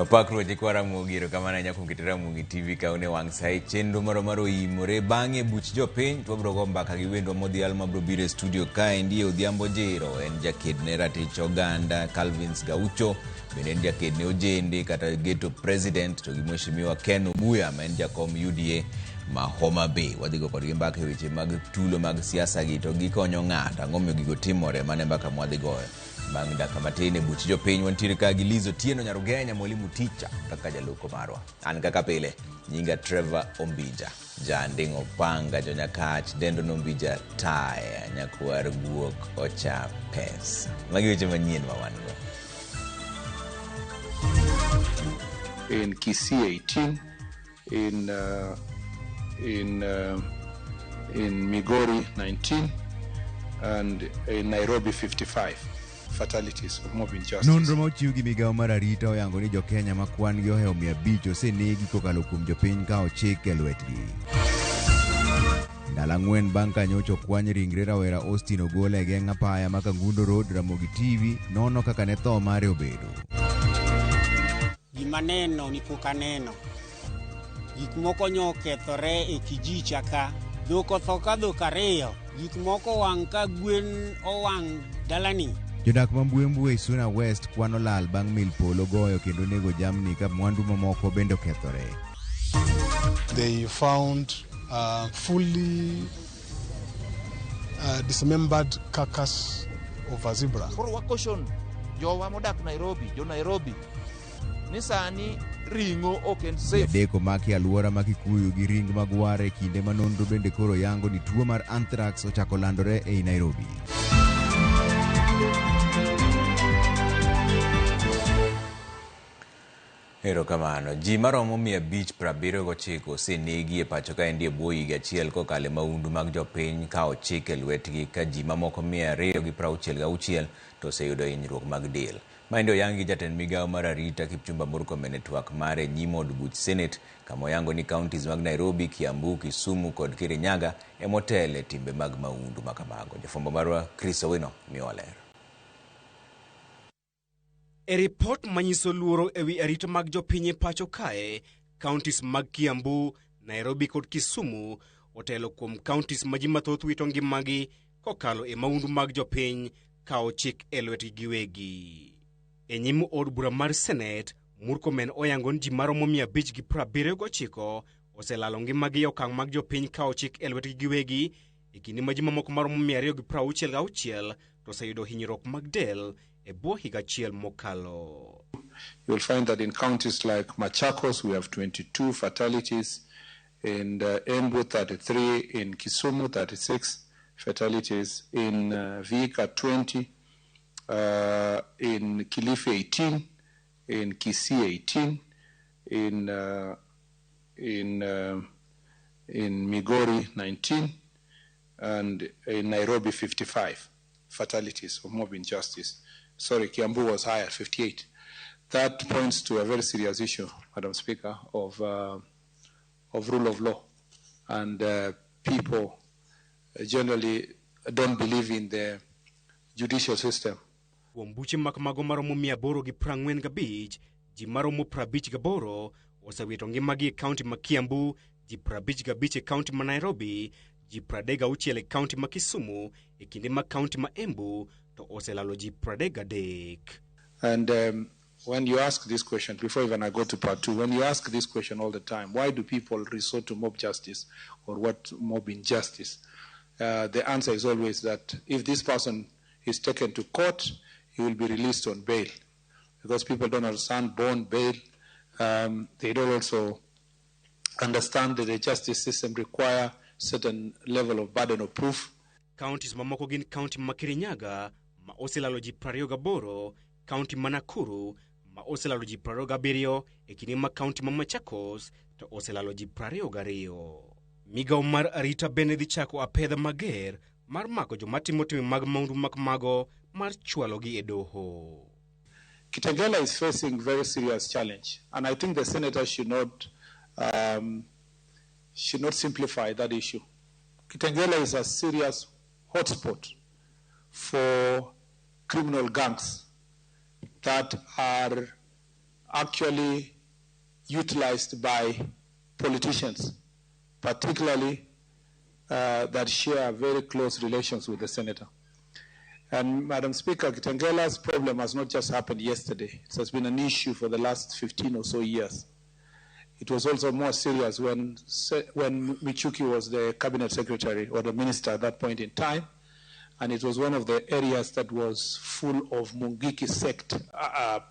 Opakruoch kwara mogiro kamana nyako kitera mugi TV kaune wang sai chenro maro imore bange buch jopiny to bro go mbaka gi wendo modhial mabro bire studio kae ndiye Odhiambo Jiro en jakedne ratich oganda Calvins Gaucho bende en jakedne ojende kata geto president to gi mheshimiwa Ken Obuya ma en jakom UDA ma Homa Bay wadhigo kodgi mbaka weche mag tulo mag siasa gi to gikonyo ng'ata ng'omiyo gigo timore mane mbaka mwadhigoyo bang' daka matene buch jopiny wantiere ka gi Lizo Tieno Nyarugenya mwalimu ticha kaka jaloko marwa an kaka pile nyinga Trevor Ombija janding opanga jonyakach dendo nombija taya nyakwar guok ocha pesa magi weche manyien ma wan go. In Kisii 18, in Migori 19, and in Nairobi 55 fatalities of mob injustice. Nonro mochiw gi migawo mar arita oyango ni jokenya ma kwan gi oheo 500 osenegi kokalo kuom jopiny ka ochik e lwetgi. Ndalo 4 bang' ka nyocha okwany ringre rawera Austin ogol e geng' apaya ma Kangundo Road, Ramogi TV nono kaka ne tho mare obedo. Gima neno ni pok aneno. Gik moko nyokethore e Kijicha ka. Dhok otho ka dhok ariyo. Gik moko wang' ka gwen owang' dalani. Jodak Mambwembwe Isuna West kwano lal bang' mil polo goyo kendo nego jamni ka mwandu mamoko bende okethore. They found fully dismembered carcass of a zebra. Koro wakoshon jowa modak Nairobi, jo Nairobi. Nisani ringo ok en safe. Deko maki aluora ma Kikuyu gi ring magware kinde manonro bende koro yango ni tuo mar anthrax ochako landore ei Nairobi. Ero kamano, ji maromo 579 osenegi e pacho ka endi e bwo higa achiel kokalo maundu mag jopiny ka ochik e lwetgi ka ji mamoko 266 to oseyudo hinyruok mag del. Maendi oyangi jatend migawo mar arita Kipchumba Murkomen e twak mare nyimo od buch Senate kama oyango ni counties mag Nairobi, Kiambu, Kisumu kod Kirinyaga emotele timbe mag maundu makamago. Jafwambo marwa Chris Owino miyo ler. E report manyiso luoro ewi arita mag jopiny pacho kae, counties mag Kiambu, Nairobi kod Kisumu otelo kuom counties ma ji mathoth wito ngimagi kokalo e maundu mag jopiny ka ochik e lwetgi giwegi. E nyim od bura mar Senate, Murkomen oyango ni ji maromo 579 oselalo ngimagi e okang' mag jopiny ka ochik e lwetgi giwegi e kinde ma ji mamoko maromo 266 to oseyudo hinyruok mag del e bwo higa achiel mokalo. You'll find that in counties like Machakos, we have 22 fatalities, in Embu 33, in Kisumu 36 fatalities, in Vihiga 20, in Kilifi 18, in Kisii 18, in Migori 19, and in Nairobi 55 fatalities of mob injustice. Sorry, Kiambu was higher, 58. That points to a very serious issue, Madam Speaker, of rule of law. And people generally don't believe in the judicial system. Buche makamago maromo 845, ji maromo 58 osewito ngimagi e kaunti ma Kiambu, ji 55 e kaunti ma Nairobi, ji 36 e kaunti ma Kisumu, e kinde ma kaunti ma Embu to oselalo ji 33. And when you ask this question, before even I go to part 2, when you ask this question all the time, why do people resort to mob justice or what mob injustice? The answer is always that if this person is taken to court, he will be released on bail. Because people don't understand bond bail. They don't also understand that the justice system requires certain level of burden of proof. Counties mamoko gin county ma Kirinyaga, ma oselalo ji 28, county ma Nakuru, ma oselalo ji 27, e kinde ma county ma Machakos, to oselalo ji 22. Migawo mar arita bende dhi chako apedha mager mar mako jomatimo timbe mag maundu makamago mar chwalogi e doho. Kitengela is facing very serious challenge, and I think the senator should not simplify that issue. Kitengela is a serious hotspot for criminal gangs that are actually utilized by politicians, particularly that share very close relations with the senator. And Madam Speaker, Kitengela's problem has not just happened yesterday. It has been an issue for the last 15 or so years. It was also more serious when Michuki was the cabinet secretary or the minister at that point in time. And it was one of the areas that was full of Mungiki sect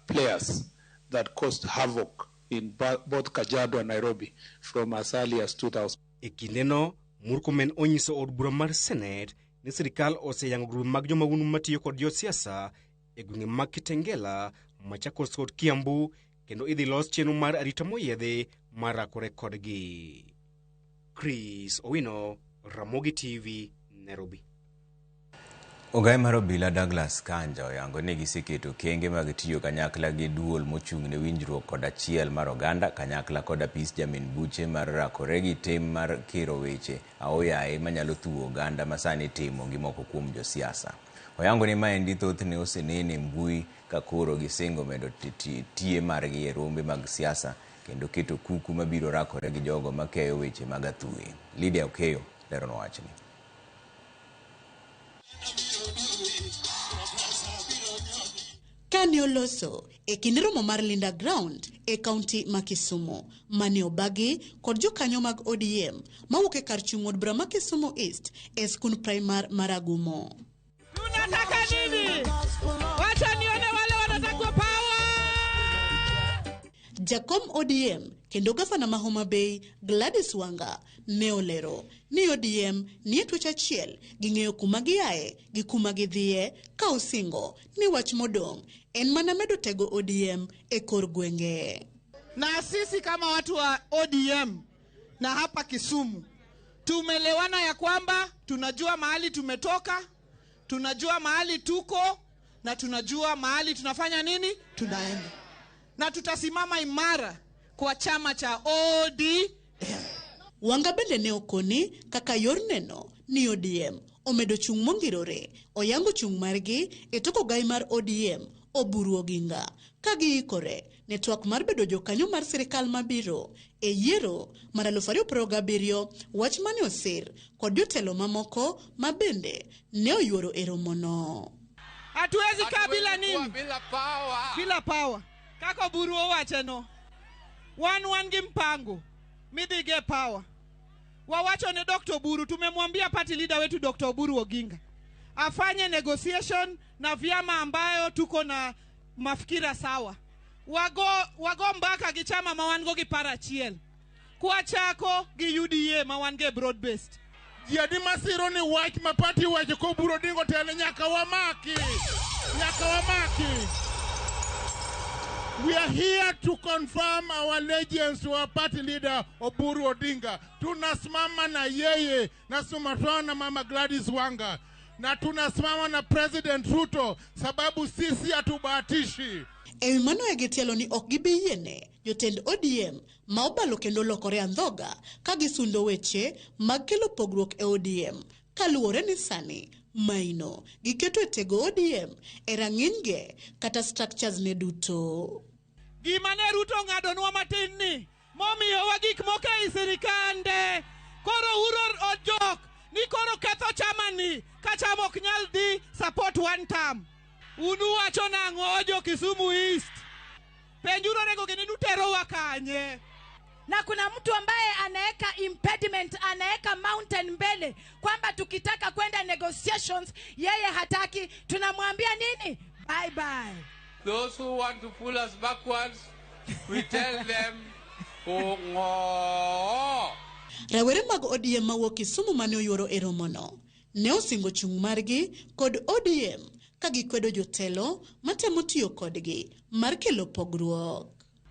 players that caused havoc in both Kajiado and Nairobi from as early as 2000. Ekindeno, Murkomen onyiso od bura mar Senate ni sirikal oseyango grube mag jomahundu matiyo kod josiasa e gwenge mag Kitengela, Machakos kod Kiambu, kendo idhi los chenro mar arita moyiedhi marakore kodgi. Chris Owino, Ramogi TV, Nairobi. Ogai mar obila Douglas Kanja oyango ni giseketo kenge mag tiyo kanyakla gi duol mochung' ne winjruok kod achiel mar oganda kanyakla kod apis jamin buche mar rakore gi tim mar kiro weche aoyaye manyalo thuo oganda masani timo gi moko kuom josiasa. Oyango ni maendi thothne osenene mbui ka koro gisingo medo tiye margi e rombe mag siasa kendo keto kuku mabiro rakore gi jogo makeyo weche mag athuye. Lydia Okeyo lero wachni. Kane oloso e kind romo mar Linda Ground e kaunti ma Kisumu mane obagi kod jokanyo mag ODM mawuok e kar chung' od bura ma Kisumu East e skul primar mar Agumo. Tunataka nini? Wacha nione wale wanataka power. Jakom ODM kendo gavana ma Homa Bay Gladys Wanga ne olero ni ODM nie twech achiel gi ng'eyo kuma giaye gi kuma gidhie ka osingo ni wach modong' en mana medo tego ODM e kor gwenge. Na sisi kama watu wa ODM na hapa Kisumu tumelewana ya kwamba tunajua mahali tumetoka, tunajua mahali tuko na tunajua mahali tunafanya nini tunaenda. Na tutasimama imara kwa chama cha ODM. Wanga bende ne okoni kaka yor neno ni ODM omedo chung' mongirore oyango chung' margi e tok ogai mar ODM Oburu Oginga ka giikore ne twak mar bedo jokanyo mar sirikal mabiro e yiero mar 2027 wach mane osir kod jotelo mamoko mabende ne oyuoro e romono. Hatuwezi kaa bila nini? Bila power. Kako Oburu owacheno. Wan gi mpango midhige power. Wawacho ne Dr. Oburu, tumemwambia party leader wetu Dr. Oburu Oginga afanye negotiation na vyama ambayo tuko na mafikira sawa. Wago mbaka gi chama mawango gi parachiel. Kwa chako gi UDA mawange broad based. Jadi masiro ni wach mapati weche ko Oburu Odinga tele nyaka wamaki. We are here to confirm our allegiance to our party leader Oburu Odinga. Tunasimama na yeye, na sumatana na Mama Gladys Wanga. Na tunasimama na President Ruto sababu sisi hatubahatishi. Mano e gitielo ni ok gibiyiene jotend ODM ma obalo kendo lokore andhoga ka gisundo weche mag kelo pogruok e ODM kaluwore ni sani maino giketo e tego ODM e rang'iny kata structures ne duto. Gimane Ruto ng'adonwa matin ni momiyo wagik moke i sirikande koro uro ojok ni koro ketho chama ni ka chama ok nyal di support one term. Unu wacho nang'o jo Kisumu East? Penjuro nego gini nutero wakanye. Na kuna mtu ambaye anaeka impediment, anaeka mountain mbele kwamba tukitaka kwenda negotiations yeye hataki. Tunamwambia nini? Bye bye. Those who want to pull us backwards, we tell them, oh no. Rawere mag ODM mawuok Kisumu mane oyuoro e romono ne osingo chung' margi kod ODM ka gikwedo jotelo matemo tiyo kodgi mar kelo pogruok.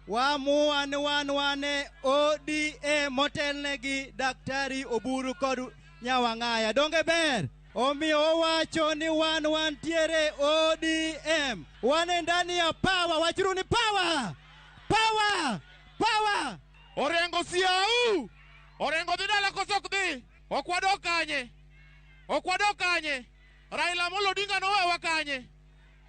Wane ODM motelnegi Daktari Oburu kod Nyawang'aya donge ber? Omiyo owacho ni wan tiere ODM. Wane ndani ya power, wachuru ni power. Orengo siau. Orengo didala kosok di. Okwado kanye. Raila Amolo Odinga nowe wakanye.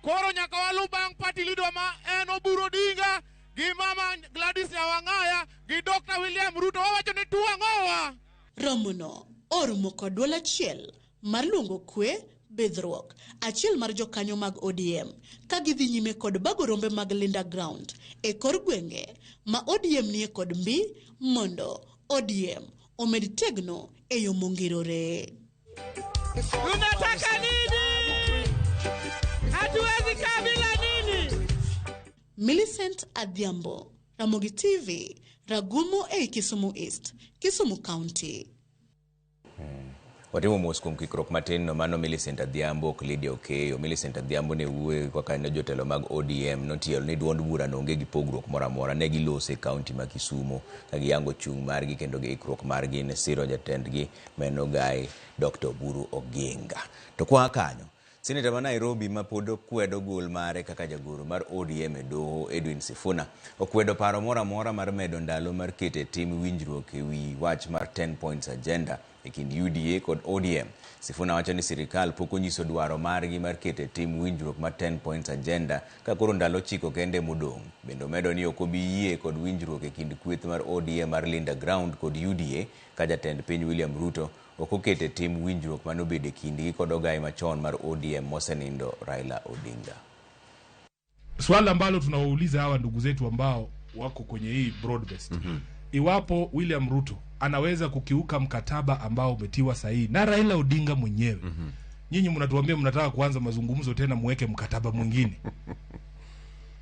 Koro nyaka walu bang party leader ma en Oburu Odinga gi Mama Gladys Nyawang'aya, gi Dr. William Ruto, wawacho ni tuwa ng'owa. Romono orumo kod duol achiel mar luongo kwe bidhruok achiel mar jokanyo mag ODM ka gidhi nyime kod bago rombe mag Linda Ground e kor gwenge ma ODM nie kod mbi mondo ODM omed tegno e yo mongirore. Tunataka nini? Hatuwezi kabila nini? Millicent Adhiambo, Ramogi TV, Ragumo e Kisumu East, Kisumu County. Watimo mos kuom kikruok matin no mano Millicent Adhiambo ok Lydia Okeyo. Millicent Adhiambo ne wuoyo kaka ne jotelo mag ODM notielo ni duond bura no onge gi pogruok moro amora, ne gilose kaunti ma Kisumu ka giyango chung margi kendo gi ikruok margi ne siro jatendgi Meno Gai Dr. Oburu Oginga. To kwa kanyo Seneta ma Nairobi ma pod kwedo gol mare kaka jagoro mar ODM e doho Edwin Sifuna okwedo paro moro amora mar medo ndalo mar kete tim winjruok e wi wach mar 10 points agenda e kind UDA kod ODM. Sifuna wacho ni sirikal pok onyiso dwaro margi mar kete tim winjruok mar 10 points agenda ka koro ndalo chiko kende modong'. Bendo medo ni ok obi yie kod winjruok e kind kweth mar ODM mar Linda Ground kod UDA ka jatend piny William Ruto ok okete tim winjruok manobedo e kindgi kod ogai machon mar ODM mosenindo Raila Odinga. Swala ambalo tunawauliza hawa ndugu zetu ambao wako kwenye hii broad based. Iwapo William Ruto anaweza kukiuka mkataba ambao umetiwa sahihi na Raila Odinga mwenyewe. Nyinyi mnatuambia mnataka kuanza mazungumzo tena muweke mkataba mwingine.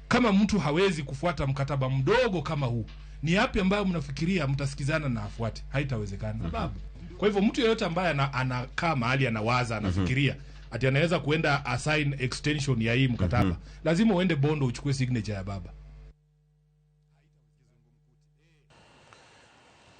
Kama mtu hawezi kufuata mkataba mdogo kama huu, ni yapi ambayo mnafikiria mtasikizana na afuate? Haitawezekana. Sababu kwa hivyo mtu yeyote ambaye anakaa mahali anawaza anafikiria ati anaweza kuenda assign extension ya hii mkataba, lazima uende Bondo uchukue signature ya baba.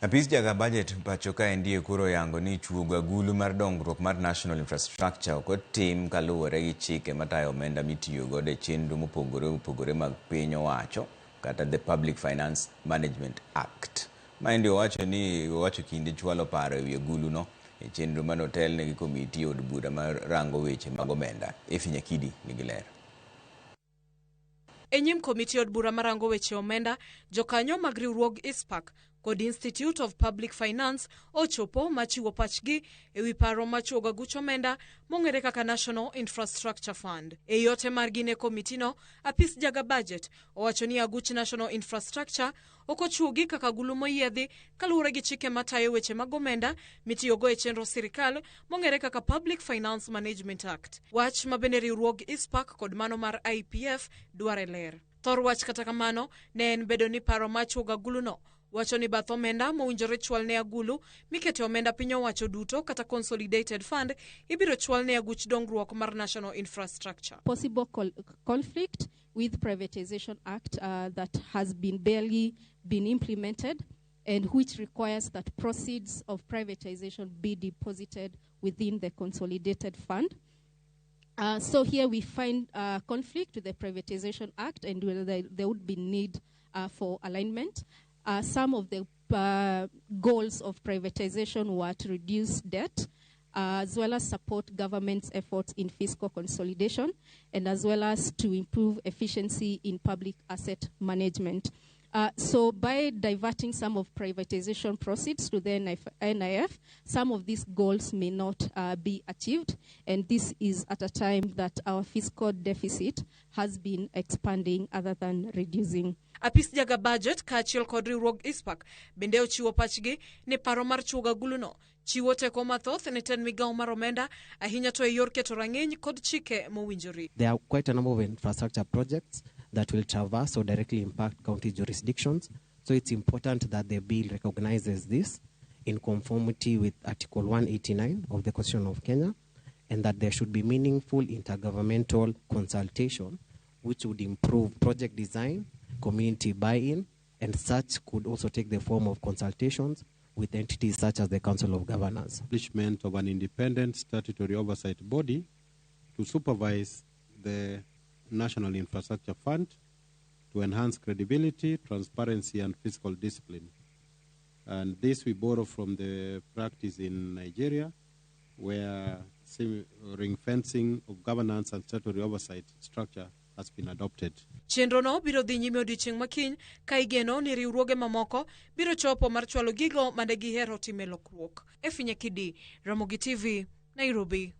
Apis jaga budget pachoka ndiye kuro yango ni chuogwa gulu mar dongruok mar national infrastructure ok tim kaluwore gi chike matayo omenda mitiyo godo e chenro mopogore mag piny owacho kata the Public Finance Management Act. Maendi owacho kinde chwalo paro e wi gulu no e chenro manotel ne gi komiti od bura mar rango weche mag omenda. Nyakidi nigi ler. Enyim komiti od bura marango weche omenda, jokanyo mag riwruog ISPAC kod Institute of Public Finance ochopo machiwo pachgi e wi paro machuoga guch omenda mong'ere kaka National Infrastructure Fund. E yote margi ne komiti no, apis jaga budget owacho ni aguch National Infrastructure okochuogi kaka gulu moyiedhi kaluwore gi chike matayo weche mag omenda mitiyogo e chenro sirikal mong'ere kaka Public Finance Management Act. Wach mabende riwruog ISPAC kod mano mar IPF dware ler. Thor wach kata kamano ne en bedo ni paro machuoga gulu no wacho ni bath omenda mowinjore chwal ne agulu mikete omenda piny owacho duto kata Consolidated Fund ibiro chwal ne aguch dongruok mar National Infrastructure. Possible conflict with Privatization Act that has barely been implemented and which requires that proceeds of privatization be deposited within the Consolidated Fund. So here we find conflict with the Privatization Act and there would be need for alignment. Some of the goals of privatization were to reduce debt, as well as support government's efforts in fiscal consolidation, and as well as to improve efficiency in public asset management. So by diverting some of privatization proceeds to the NIF, some of these goals may not be achieved, and this is at a time that our fiscal deficit has been expanding other than reducing. Apis jaga budget kaachiel kod riwruog ISPAC bende ochiwo pachgi ne paro mar chuoga guluno chiwo teko mathoth ne ten migawo mar omenda ahinya to e yor keto rang'iny kod chike mowinjore. There are quite a number of infrastructure projects that will traverse or directly impact county jurisdictions. So it's important that the bill recognizes this in conformity with Article 189 of the Constitution of Kenya, and that there should be meaningful intergovernmental consultation which would improve project design, community buy-in, and such could also take the form of consultations with entities such as the Council of Governors. Establishment of an independent statutory oversight body to supervise the National Infrastructure Fund to enhance credibility, transparency, and fiscal discipline. And this we borrow from the practice in Nigeria, where ring fencing of governance and statutory oversight structure has been adopted. Chenrono biro dhi nyime odiechieng' makiny ka igeno ni riwruoge mamoko biro chopo mar chwalo gigo mane gihero time lokruok. Efinya Kidi, Ramogi TV, Nairobi.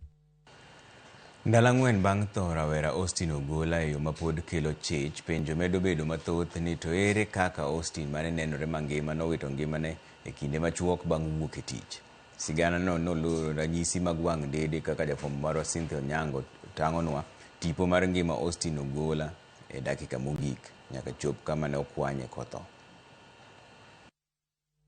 Ndalo 4 bang' tho rawera Austin Ogola e yo mapod kelo chich, penjo medo bedo mathoth ni to ere kaka Austin mane nenore mangima nowito ngimane e kinde machuok bang' wuok e tich. Sigana no noluoro ranyisi mag wang' dede kaka jafwambo marwa Cynthia Onyango tang'onwa tipo mar ngima Austin Ogola e dakika mogik nyaka chop kama ne okwanye kotho.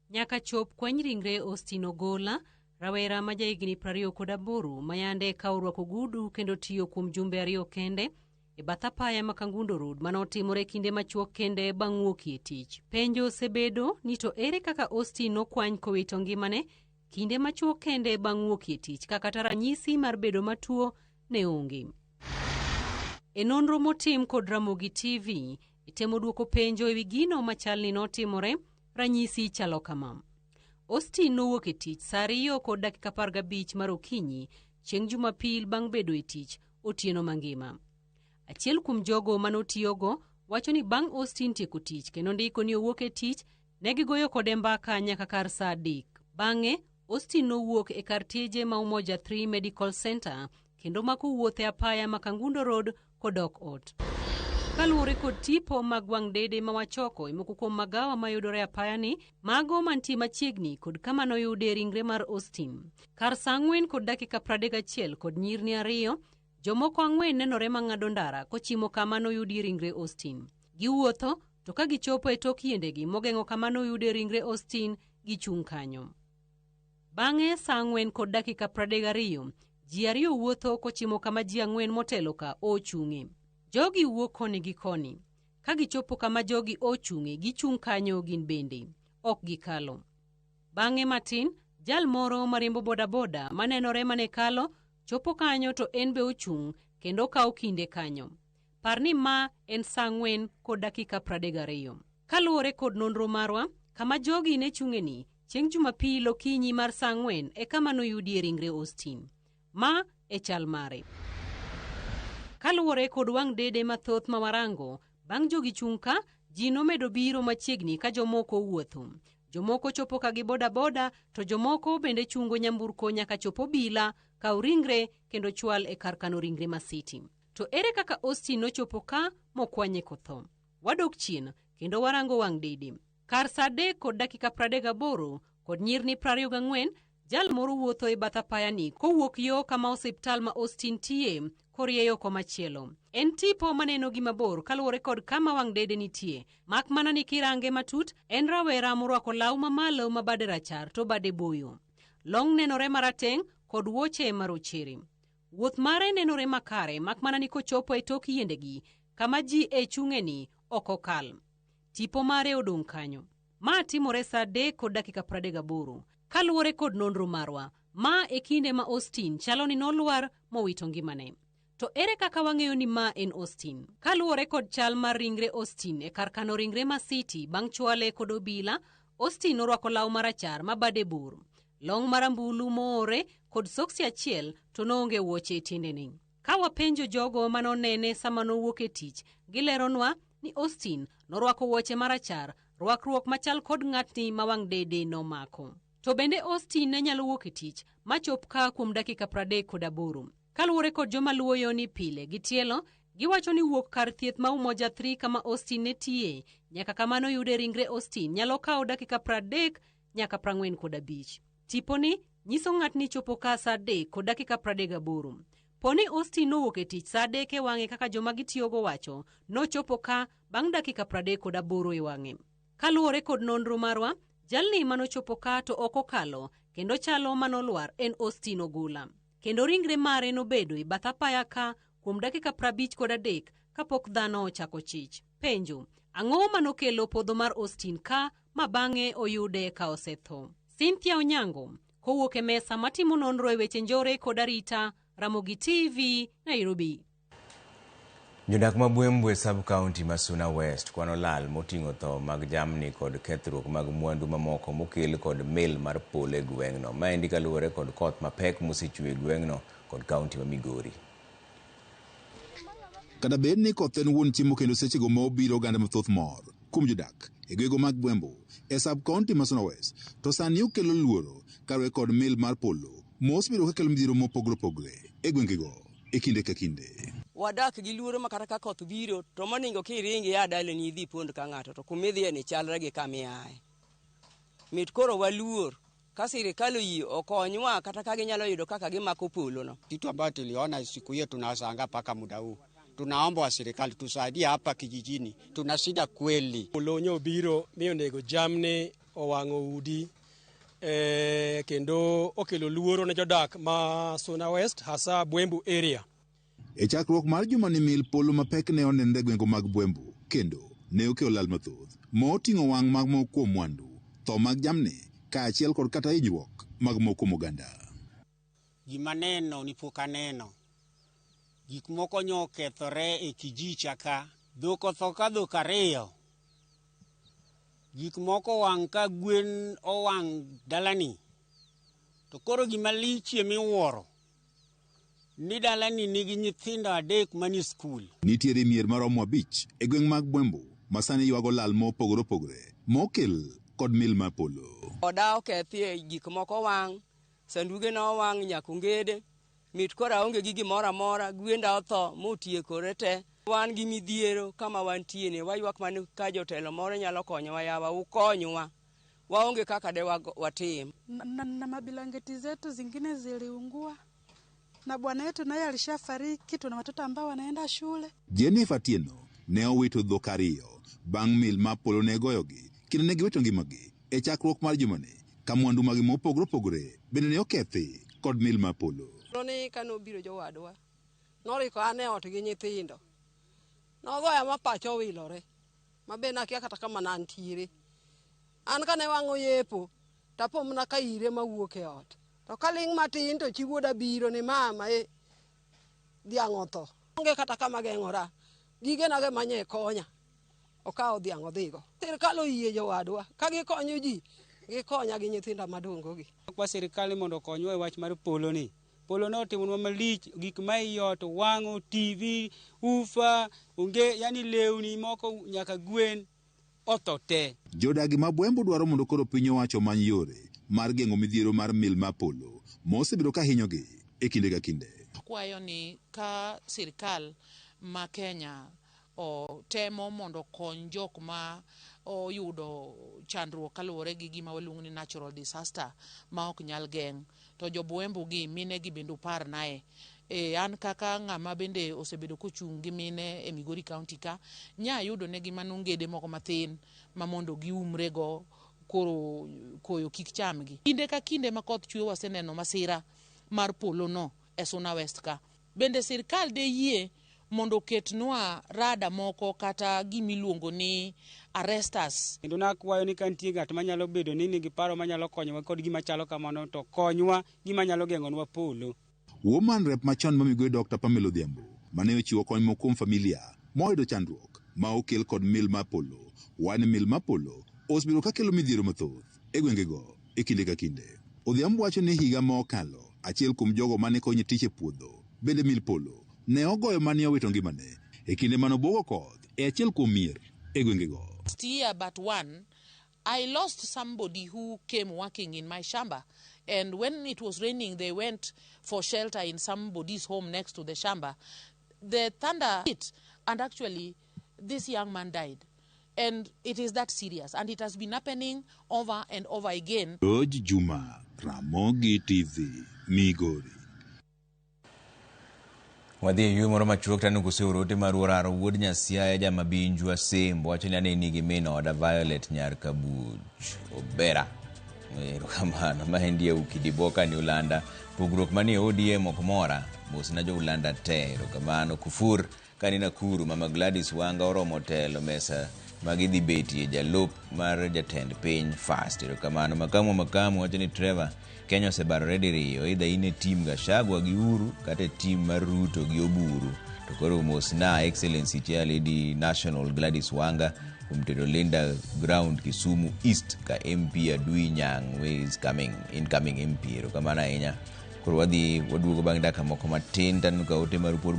Nyaka chop kwany ringre Austin Ogola, rawera ma jahigni 28 mayande ka orwako gudu kendo tiyo kuom jumbe 2 kende e bath apaya ma Kangundo Road manotimore kinde machuok kende bang' wuokie tich. Penjo osebedo ni to ere kaka Austin nokwany kowito ngimane kinde machuok kende bang' wuokie tich kaka ranyisi mar bedo matuo ne onge. E nonro motim kod Ramogi TV, itemo duoko penjo ewi gino machalni notimore, ranyisi chalo kama. Austin nowuok e tich saa 2:15 mar okinyi chieng' Jumapil bang' bedo e tich otieno mangima. Achiel kuom jogo manotiyogo wacho ni bang' Austin tieko tich kendo ndiko ni owuok e tich, ne gigoyo kode mbaka nyaka kar saa 3. Bang'e, Austin nowuok e kar tije ma Umoja 3 Medical Center kendo mako wuothe apaya ma Kangundo Road kodok ot. Kaluwore kod tipo mag wang' dede ma wachoko e moko kuom magawa mayudore apaya ni, mago mantie machiegni kod kama noyude ringre mar Austin. Kar saa 4:31 kod nyirni 2, jomoko 4 nenore mang'ado ndara kochimo kama noyudi ringre Austin. Giwuotho, to ka gichopo e tok yiendegi mogeng'o kama noyude ringre Austin, gichung' kanyo. Bang'e saa 4:32, ji 2 wuotho kochimo kama ji 4 motelo ka ochung'e. Jogi wuok koni gi koni. Ka gichopo kama jogi ochung'e, gichung' kanyo gin bende. Ok gikalo. Bang'e matin, jal moro mariembo bodaboda manenore mane kalo, chopo kanyo to en be ochung' kendo kawo kinde kanyo. Parni ma en saa 4:32. Kaluwore kod nonro marwa, kama jogi ne chung'eni, chieng' Jumapil okinyi mar saa 4 e kama noyudie ringre Austin. Ma e chal mare. Kaluwore kod wang' dede mathoth ma warango, bang' jogi chung' ka, ji nomedo biro machiegni ka jomoko wuotho. Jomoko chopo ka gi bodaboda, to jomoko bende chungo nyamburko nyaka chopo bila, kaw ringre kendo chwal e kar kano ringre ma City. To ere kaka Austin nochopo ka mokwanye kotho? Wadok chien kendo warango wang' dede. Kar saa 3:38 kod nyirni 24, jal moro wuotho e bath apaya ni kowuok yo kama osiptal ma Austin tiye korieyo komachielo. En tipo maneno gi mabor kaluwore kod kama wang' dede nitie. Mak mana ni kirange matut, en rawera morwako law mamalo ma bade rachar to bade boyo. Long nenore marateng' kod wuoche marochere. Wuoth mare nenore makare, mak mana ni kochopo e tok yiendegi kama ji e chung'eni ok okal. Tipo mare odong' kanyo. Ma timore saa 3:38. Kaluwore kod nonro marwa, ma e kinde ma Austin chalo ni nolwar mowito ngimane. To ere kaka wang'eyo ni ma en Austin? Kaluwore kod chal mar ringre Austin e kar kano ringre ma City bang' chwale kod obila, Austin orwako law marachar ma bade bor, long marambulu moore kod soksi achiel to noonge wuoche e tiendene. Ka wapenjo jogo manonene sama nowuok e tich, gileronwa ni Austin norwako wuoche marachar, rwakruok machal kod ng'atni ma wang' dede nomako. To bende Austin ne nyalo wuok e tich machop ka kuom dakika 38. Kaluwore kod joma luwo yoni pile gi tielo, giwacho ni wuok kar thieth ma Umoja 3 kama Austin ne tiye nyaka kama noyude ringre Austin nyalo kawo dakika 30 nyaka 45. Tiponi nyiso ng'atni chopo ka saa 3:38. Poni Austin nowuok e tich saa 3 e wang'e kaka joma gitiyogo wacho, nochopo ka bang' dakika 38 e wang'e. Kaluwore kod nonro marwa, jalni manochopo ka to ok okalo kendo chalo manolwar en Austin Ogola. Kendo ringre mare nobedo e bath apaya ka kuom dakika 53 kapok dhano ochako chich. Penjo, ang'o manokelo podho mar Austin ka ma bang'e oyude ka osetho? Cynthia Onyango, kowuok e mesa matimo nonro e weche njore kod arita, Ramogi TV, Nairobi. Jodak ma Bwembwe sub-county ma Suna West kwano lal moting'o tho mag jamni kod kethruok mag mwandu mamoko mokel kod mel mar polo e gweng'no. Maendi kaluwore kod koth mapek mosechwe e gweng'no kod kaunti ma Migori. Kata bed ni koth en wuon chiemo kendo sechego ma obiro oganda mathoth mor kuom jodak e gwego mag Bwembo e sub-county ma Suna West, to sani okelo luoro kaluwore kod mil mar polo mos biro kakelo midhiero mopogore opogore e gwengego e kinde ka kinde. Wadak gi luoro makata ka koth biro to moningo kiringi ya daleni idhi pond ka ng'ato to kumidhiye ni chalre gi kamiaye. Mit koro waluor ka serikali oyie okonywa kata ka ginyalo yudo kaka gimako polo no. Kitu ambacho tuliona siku hiyo tunashangaa paka muda huu. Tunaomba wa serikali tusaidie hapa kijijini. Tuna shida kweli. Olonyo biro miyo nego jamni owango udi kendo okelo luoro ne jodak ma Suna West hasa Bwembo area. E chakruok mar juma ni mil polo mapek ne onende gwengo mag Bwembo kendo ne okelo lal mathoth ma oting'o wang' mag moko mwandu, tho mag jamni kaachiel kod kata hinyruok mag moko moganda. Gima neno ni pok aneno. Gik moko nyokethore e kijicha ka. Dhok otho ka dhok ariyo. Gik moko wang' ka gwen owang' dalani. To koro gima lichie miwuoro ni dalani nigi nyithindo 3 mani skul. Nitiere mier maromo 5 e gweng' mag Bwembo masani ywago lal mopogore opogore mokel kod mil mar polo. Oda okethie gik moko wang', sanduge no wang' nyakungede, mit kora onge gi gimoro amora, gwenda otho motiekore te. Wan gi midhiero kama wantie ne waywak man ka jotelo moro nyalo konyowa yawa ukonywa. Waonge kaka de watim. Na mabilangeti zetu zingine ziliungua. Na bwana yetu naye alishafariki, tuna watoto ambao wanaenda shule. Jennifer Tieno ne owito dhok ariyo bang' mil mar polo ne goyogi kendo ne giwito ngimagi e chakruok mar jumani ka mwandu magi mopogore opogore bende ne okethi kod mil mar polo. Ni kano biro jowadwa noriko ane ot gi nyithindo nogoya ma pacho wilore mabe nakia kata kama nantiere an kane wang'o yepo tapo mna ka ire mawuok e ot to kaling' matin to chi wuoda biro ni mama dhiang' otho onge kata kama geng'ora gige nage manye konya okawo dhiang' odhigo. Sirikal oyie jowadwa ka gikonyo ji gikonya gi nyithinda madongo gi. Kwa sirikal mondo okonywa e wach mar polo ni. Polo no timonwa malich, gik ma iyot, wang'o, TV, ufa, unge, yani lewni moko nyaka gwen otho te. Jodagi ma Bwembo dwaro mondo koro piny owacho many yore mar geng'o midhiero mar mil mar polo mosebedo ka hinyogi e kinde ka kinde. Kwayo ni ka sirikal ma Kenya temo mondo kony jok ma oyudo chandruok kaluwore gi gima waluongo ni natural disaster ma ok nyal geng' to jo Bwembo gi mine gi bende upar nae. An kaka ng'ama bende osebedo kochung' gi mine e Migori County ka nya yudo ne gi manongede moko mathin ma mondo giumre go koro koyo kik chamgi. Kinde ka kinde ma koth chwe waseneno masira mar polo no e Suna West ka. Bende sirikal de yie mondo ketnwa rada moko kata gimiluongo ni arresters. Kendo nakwayo ni kantie ng'at manyalo bedo ni nigi paro manyalo konyowa kod gima chalo kamano to konywa gima nyalo geng'onwa polo. Woman rep machon ma Migori Dr. Pamela Odhiambo mane ochiwo kony moko kuom familia moyudo chandruok ma okel kod mil mar polo. Wan mil mar polo osebiro ka kelo midhiero mathoth e gwengego e kinde ka kinde. Odhiambo wacho ni higa ma okalo achiel kuom jogo mane konyo tich e puodho bende mil polo ne ogoyo mane owito ngimane e kinde mano bogo koth e achiel kuom mier e gwengego. Last year but one, I lost somebody who came working in my shamba, and when it was raining they went for shelter in somebody's home next to the shamba. The thunder hit and actually this young man died. And it is that serious, and it has been happening over and over again. George Juma, Ramogi TV, Migori. Wadhi e yue moro machuok tano kuseorote mar Oraro wuod Nyasiaya jama binjwa Sembo wacho ni ane nigi min oda Violet Nyar Kabuch Obera. Erokamano ma endia ukidiboka ni Ulanda pogruok manie ODM ok mora mosna jo Ulanda te. Erokamano Kufur kanina Kuru mama Gladys Wanga oromo telo mesa magidhi betie jalop mar jatend piny fast. Erokamano makamu wacho ni Trevor Kenya osebarore diriyo idha ine tim Gachagua gi Uhuru kata tim mar Ruto gi Oburu to koro mosna excellency chair lady national Gladys Wanga kumtedo Linda ground Kisumu East ka MP Adui Nyang is incoming MP. Erokamano ahinya Koro waduogo bang' dakika moko matin taneno ka ote mar pod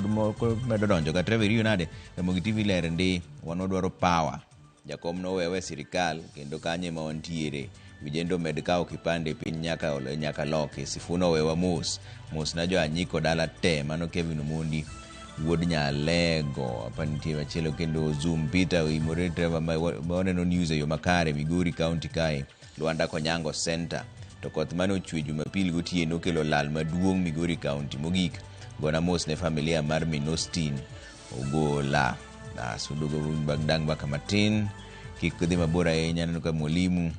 moko medo donjo ka Trevor Yunade e Mugi TV ler ndi wan wadwaro power. Jakom nowewe sirikal kendo kanye ma wantiere vijendo med kao kipande piny nyaka loke Sifuna wewa mos na jo anyiko dala te mano Kevin Omondi wuod Nyalego apanitie machielo kendo Zoom Peter imore Trevor maoneno news yo makare Migori County kae Luanda Konyango Center to koth mane ochwe Jumapili gotieno kelo lal maduong' Migori County. Mogik gona mos ne familia mar Minostin Ogola sudugo bagdang baka matin kik dhi mabor ahinya. Neno ka mwalimu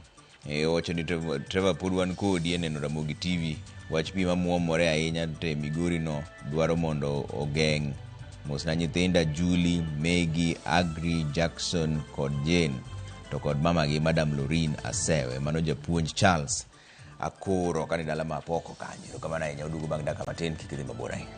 owacho ni Trevor pod wan kodi eneno Ramogi TV wach pi mamuomore ahinya te Migori no dwaro mondo ogeng' mos na nyithinda Julie, Maggie, Agri, Jackson kod Jane to kod mamagi Madam Lorin Asewe mano japuonj Charles Akoro kani dala mapoko kanyo kama na ahinya udugo bang' dakika matin kik dhi mabor ahinya.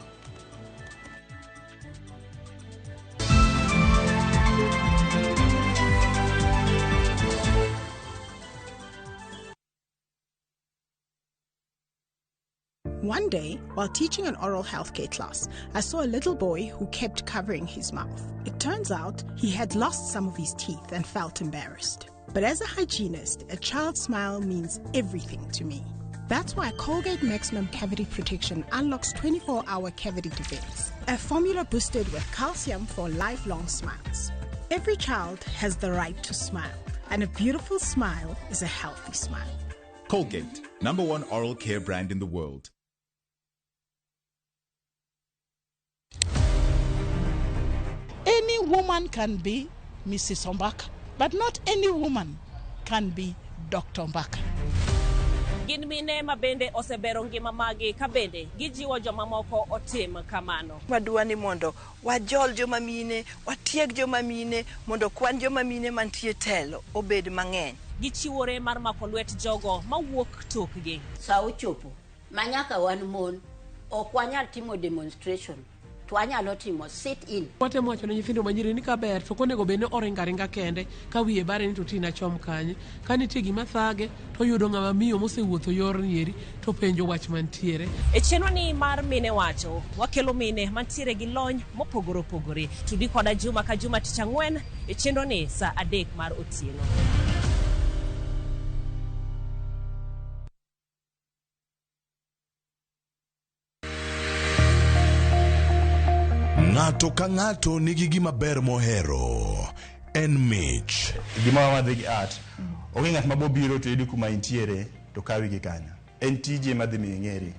One day, while teaching an oral healthcare class, I saw a little boy who kept covering his mouth. It turns out he had lost some of his teeth and felt embarrassed. But as a hygienist, a child's smile means everything to me. That's why Colgate Maximum Cavity Protection unlocks 24-hour cavity defense, a formula boosted with calcium for lifelong smiles. Every child has the right to smile, and a beautiful smile is a healthy smile. Colgate, #1 oral care brand in the world. Any woman can be Mrs. Ombaka, but not any woman can be Dr. Ombaka. Gin mine ma bende osebero ngima magi ka bende gijiwo joma moko otim kamano. Wadwani mondo wajol joma mine, watieg joma mine mondo kwan joma mine mantie telo obed mang'eny. Gichiwore mar mako lwet jogo mawuok tokgi. Sa ochopo manyaka wan mon ok wanyal timo demonstration. Wanyalo timo sit in. Watemo wacho ne nyithindo manyiri ni kaber to konego bene oringa kende ka wiye bare ni to tina chom kanye ka nitie gima thage to yudo ng'ama miyo mosewuotho yor nieri to penjo wach mantiere. E chenro ni mar mine wacho wakelo mine mantiere gi lony mopogore opogore tudi koda juma ka juma tich ang'wen e chenro ni sa 3 mar otieno. Ng'ato ka ng'ato nigi gima ber mohero en mich. Gima wadhi gi art. Onge ng'at mabobiro to yudi kuma intiere to kawi gi kanyo. En tije madhi mi ng'eri.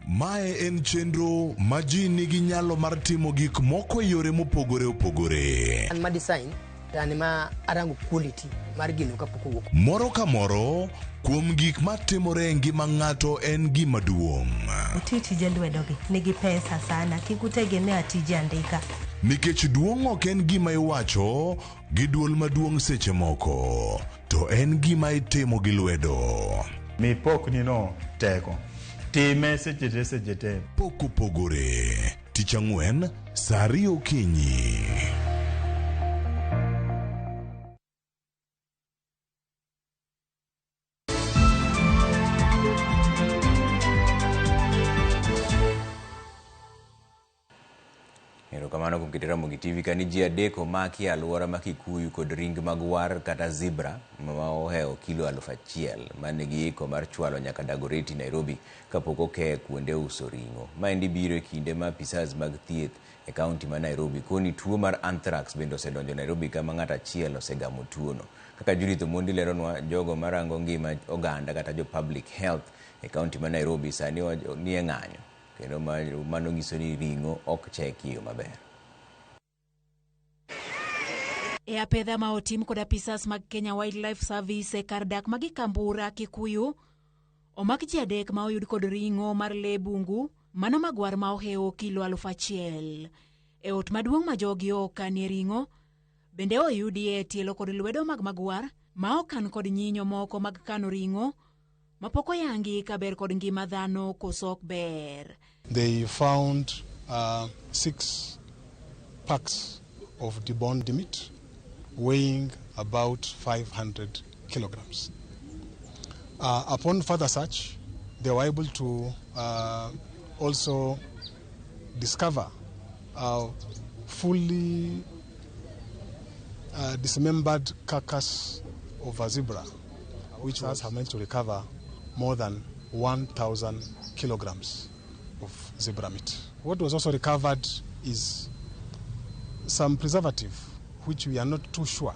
Mae en chenro ma ji nigi nyalo mar timo gik moko e yore mopogore opogore. An ma design tani ma arango quality mar gino kapok owuok. Moro ka moro kuom gik matimore e ngima ng'ato en gima duong'. Tije lwedogi nigi pesa sana kikutegemea tije andika. Nikech duong' ok en gima iwacho gi duol maduong' seche moko, to en gima itimo gi lwedo. Mi pok ni no teko. Time seche te. Pok opogore. Tich Ang'wen, saa 2 okinyi. Kamano kukitera Mugi TV kani ji adek omaki aluora ma Kikuyu kod ring mag war kata zebra ma oheo kilo 1,000 mane giiko mar chwalo nyaka Dagoretti Nairobi kapok oke kuonde uso ring'o. Maendi biro e kinde ma apisas mag thieth e kaunti ma Nairobi koni tuo mar anthrax bende osedonjo Nairobi kama ng'ato achiel osegamo tuono. Kaka Judith Omondi leronwa jogo marango ngima oganda kata jo public health e kaunti ma Nairobi sani ni e ng'anyo kendo mano nyiso ni ring'o ok cheki maber. E apedha ma otim kod apisas mag Kenya Wildlife Service e kar dak magi Kambura Kikuyu omak ji adek ma oyud kod ring'o mar lee bungu mano magwar ma oheo kilo 1,000. E ot maduong' ma jogi okanie ring'o bende oyudie tielo kod lwedo mag magwar ma okan kod nyinyo moko mag kano ring'o mapoko yangi kaber kod ngima dhano kosok ber. They found 6 packs of deboned meat weighing about 500 kilograms. Upon further search, they were able to also discover a fully dismembered carcass of a zebra, which has managed to recover more than 1,000 kilograms of zebra meat. What was also recovered is some preservative, which we are not too sure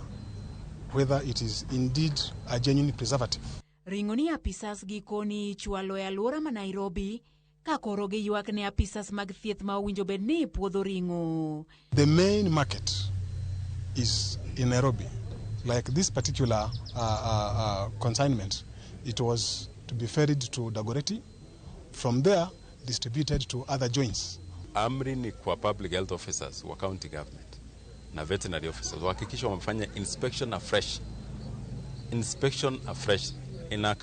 whether it is indeed a genuine preservative. Ringo ni apisas gikoni chwalo e alwora ma Nairobi ka koro gi ywak ne apisas mag thieth ma owinjo bed ni puodho ringo. The main market is in Nairobi. Like this particular consignment, it was to be ferried to Dagoretti, from there distributed to other joints. Amri ni kwa public health officers wa county government na veterinary officers wahakikisha wamefanya inspection afresh.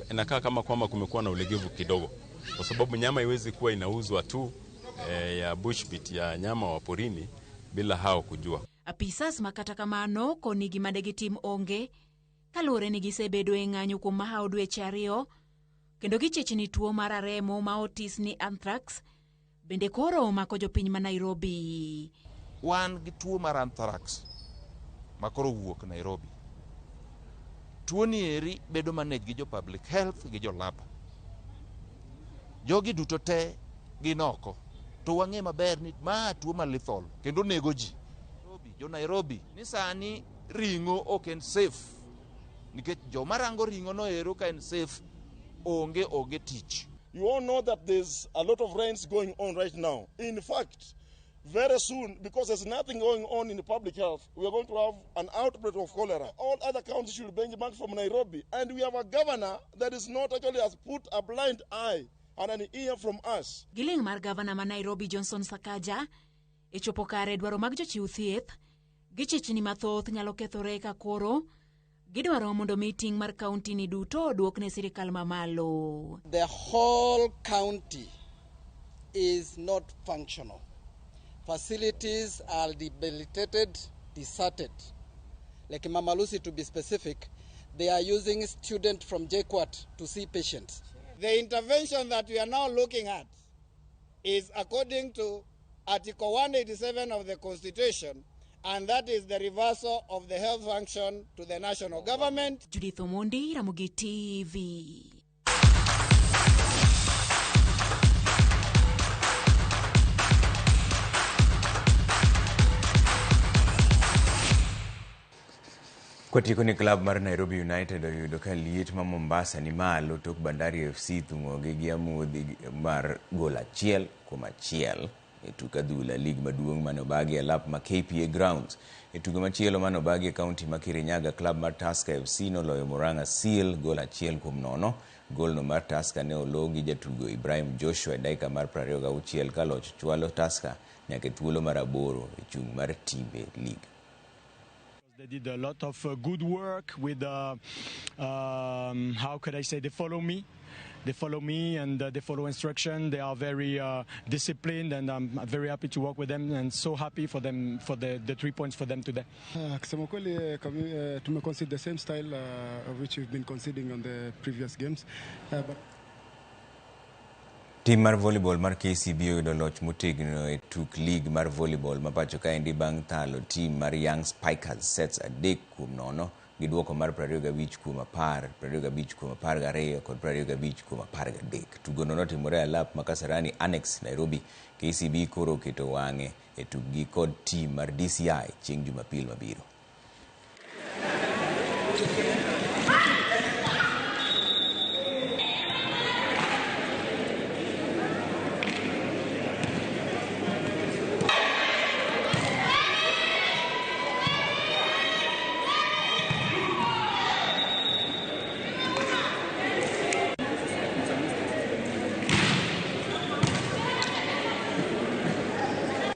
Inakaa kama kwamba kumekuwa na ulegevu kidogo, kwa sababu nyama iwezi kuwa inauzwa tu ya bushmeat, ya nyama wa porini bila hao kujua. Apisas makata kamano koni gimadegi tim onge kalure ni gisebedo e ng'anyo kuom mahao dweche ariyo kendo gichechni tuo mar remo ma otis ni anthrax bende koro omako jopiny ma Nairobi. Wan gi tuo mar anthrax makoro wuok Nairobi. Tuo ni eri bedo manage gi jo public health gi jo lab. Jogi duto te ginoko. To wang'e maber ni ma tuo malethal kendo nego ji. Jo Nairobi ni sani ringo ok en safe. Nikech jo marango ringo no ero ka en safe onge tich. You all know that there's a lot of rains going on right now. In fact, very soon, because there's nothing going on in the public health, we are going to have an outbreak of cholera. All other counties should benchmark from Nairobi. And we have a governor that is not actually has put a blind eye and an ear from us. Giling mar governor ma Nairobi Johnson Sakaja e chopo kare dwaro mag jochiw thieth gichechni mathoth nyalo kethore ka koro gidwaro mondo meeting mar county ni duto duok ne sirikal mamalo. The whole county is not functional. Facilities are debilitated, deserted. Like Mama Lucy, to be specific, they are using students from JKUAT to see patients. The intervention that we are now looking at is according to Article 187 of the Constitution, and that is the reversal of the health function to the national government. Judith Omondi, Ramogi TV. Kwatiko ni club mar Nairobi United oyudo ka liet ma Mombasa ni malo tok Bandari FC thung'ogi gi amodhi mar gol 1-1 e tuka adhula lig maduong' manobagi e lap ma KPA Grounds. E tugo machielo manobagi e kaunti ma Kirinyaga, club mar Tusker FC noloyo Murang'a Seal gol 1-0. Golno mar Tusker ne ologi jatugo Ibrahim Joshua e dakika mar 26 ka loch chwalo Tusker nyaka thuolo mar 8 e chung' mar timbe lig. They did a lot of good work with, how could I say, they follow me and they follow instruction. They are very disciplined, and I'm very happy to work with them and so happy for them, for the 3 points for them today. Kusema kweli tumeconcede the same style which we've been conceding on the previous games. But Team mar volleyball mar KCB oyudo loch motegno e tuk league mar volleyball ma pacho kaendi bang' thalo team mar Young Spikers sets 3-0 gi duoko mar 25-10, 25-12 kod 25-13. Tugono notimore e lap ma Kasarani Annex, Nairobi. KCB koro keto wang'e e tukgi kod team mar DCI chieng' Jumapil mabiro.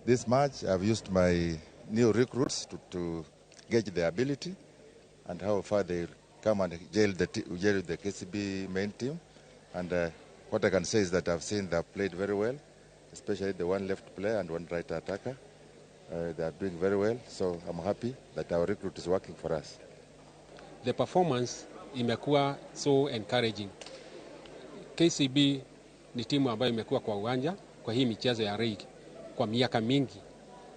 This match, I've used my new recruits to gauge their ability and how far they come and gel the KCB main team. And what I can say is that I've seen they've played very well, especially the one left player and one right attacker. They are doing very well, so I'm happy that our recruit is working for us. The performance imekuwa so encouraging. KCB ni timu ambayo imekuwa kwa uwanja kwa hii michezo ya rigi kwa miaka mingi,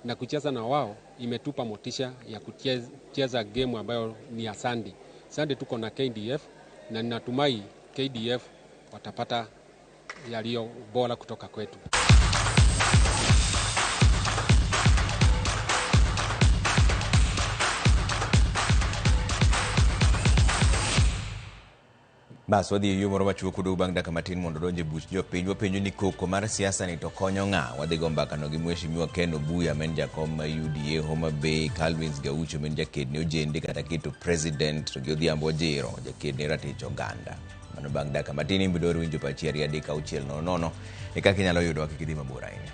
na kucheza na wao imetupa motisha ya kucheza game ambayo ni ya Sunday. Sunday tuko na KDF na ninatumai KDF watapata yaliyo bora kutoka kwetu. Bas wadhi yo moro machuo kudu bang' dakika matin mondo donje buch jopiny. Wapenjo ni koko mar siasa ni to konyo ng'a? Wadhi go mbakano gi Mheshimiwa Ken Obuya men jakom ma UDA Homa Bay, Calvins Gaucho men jakedne ojende kata keto president, to gi Odhiambo Ojiro jakedne ratich oganda. Mano bang' dakika matin ibidoro winjo pachi 2-6-0 e kaka inyalo yudo kikidhi mabor ahinya.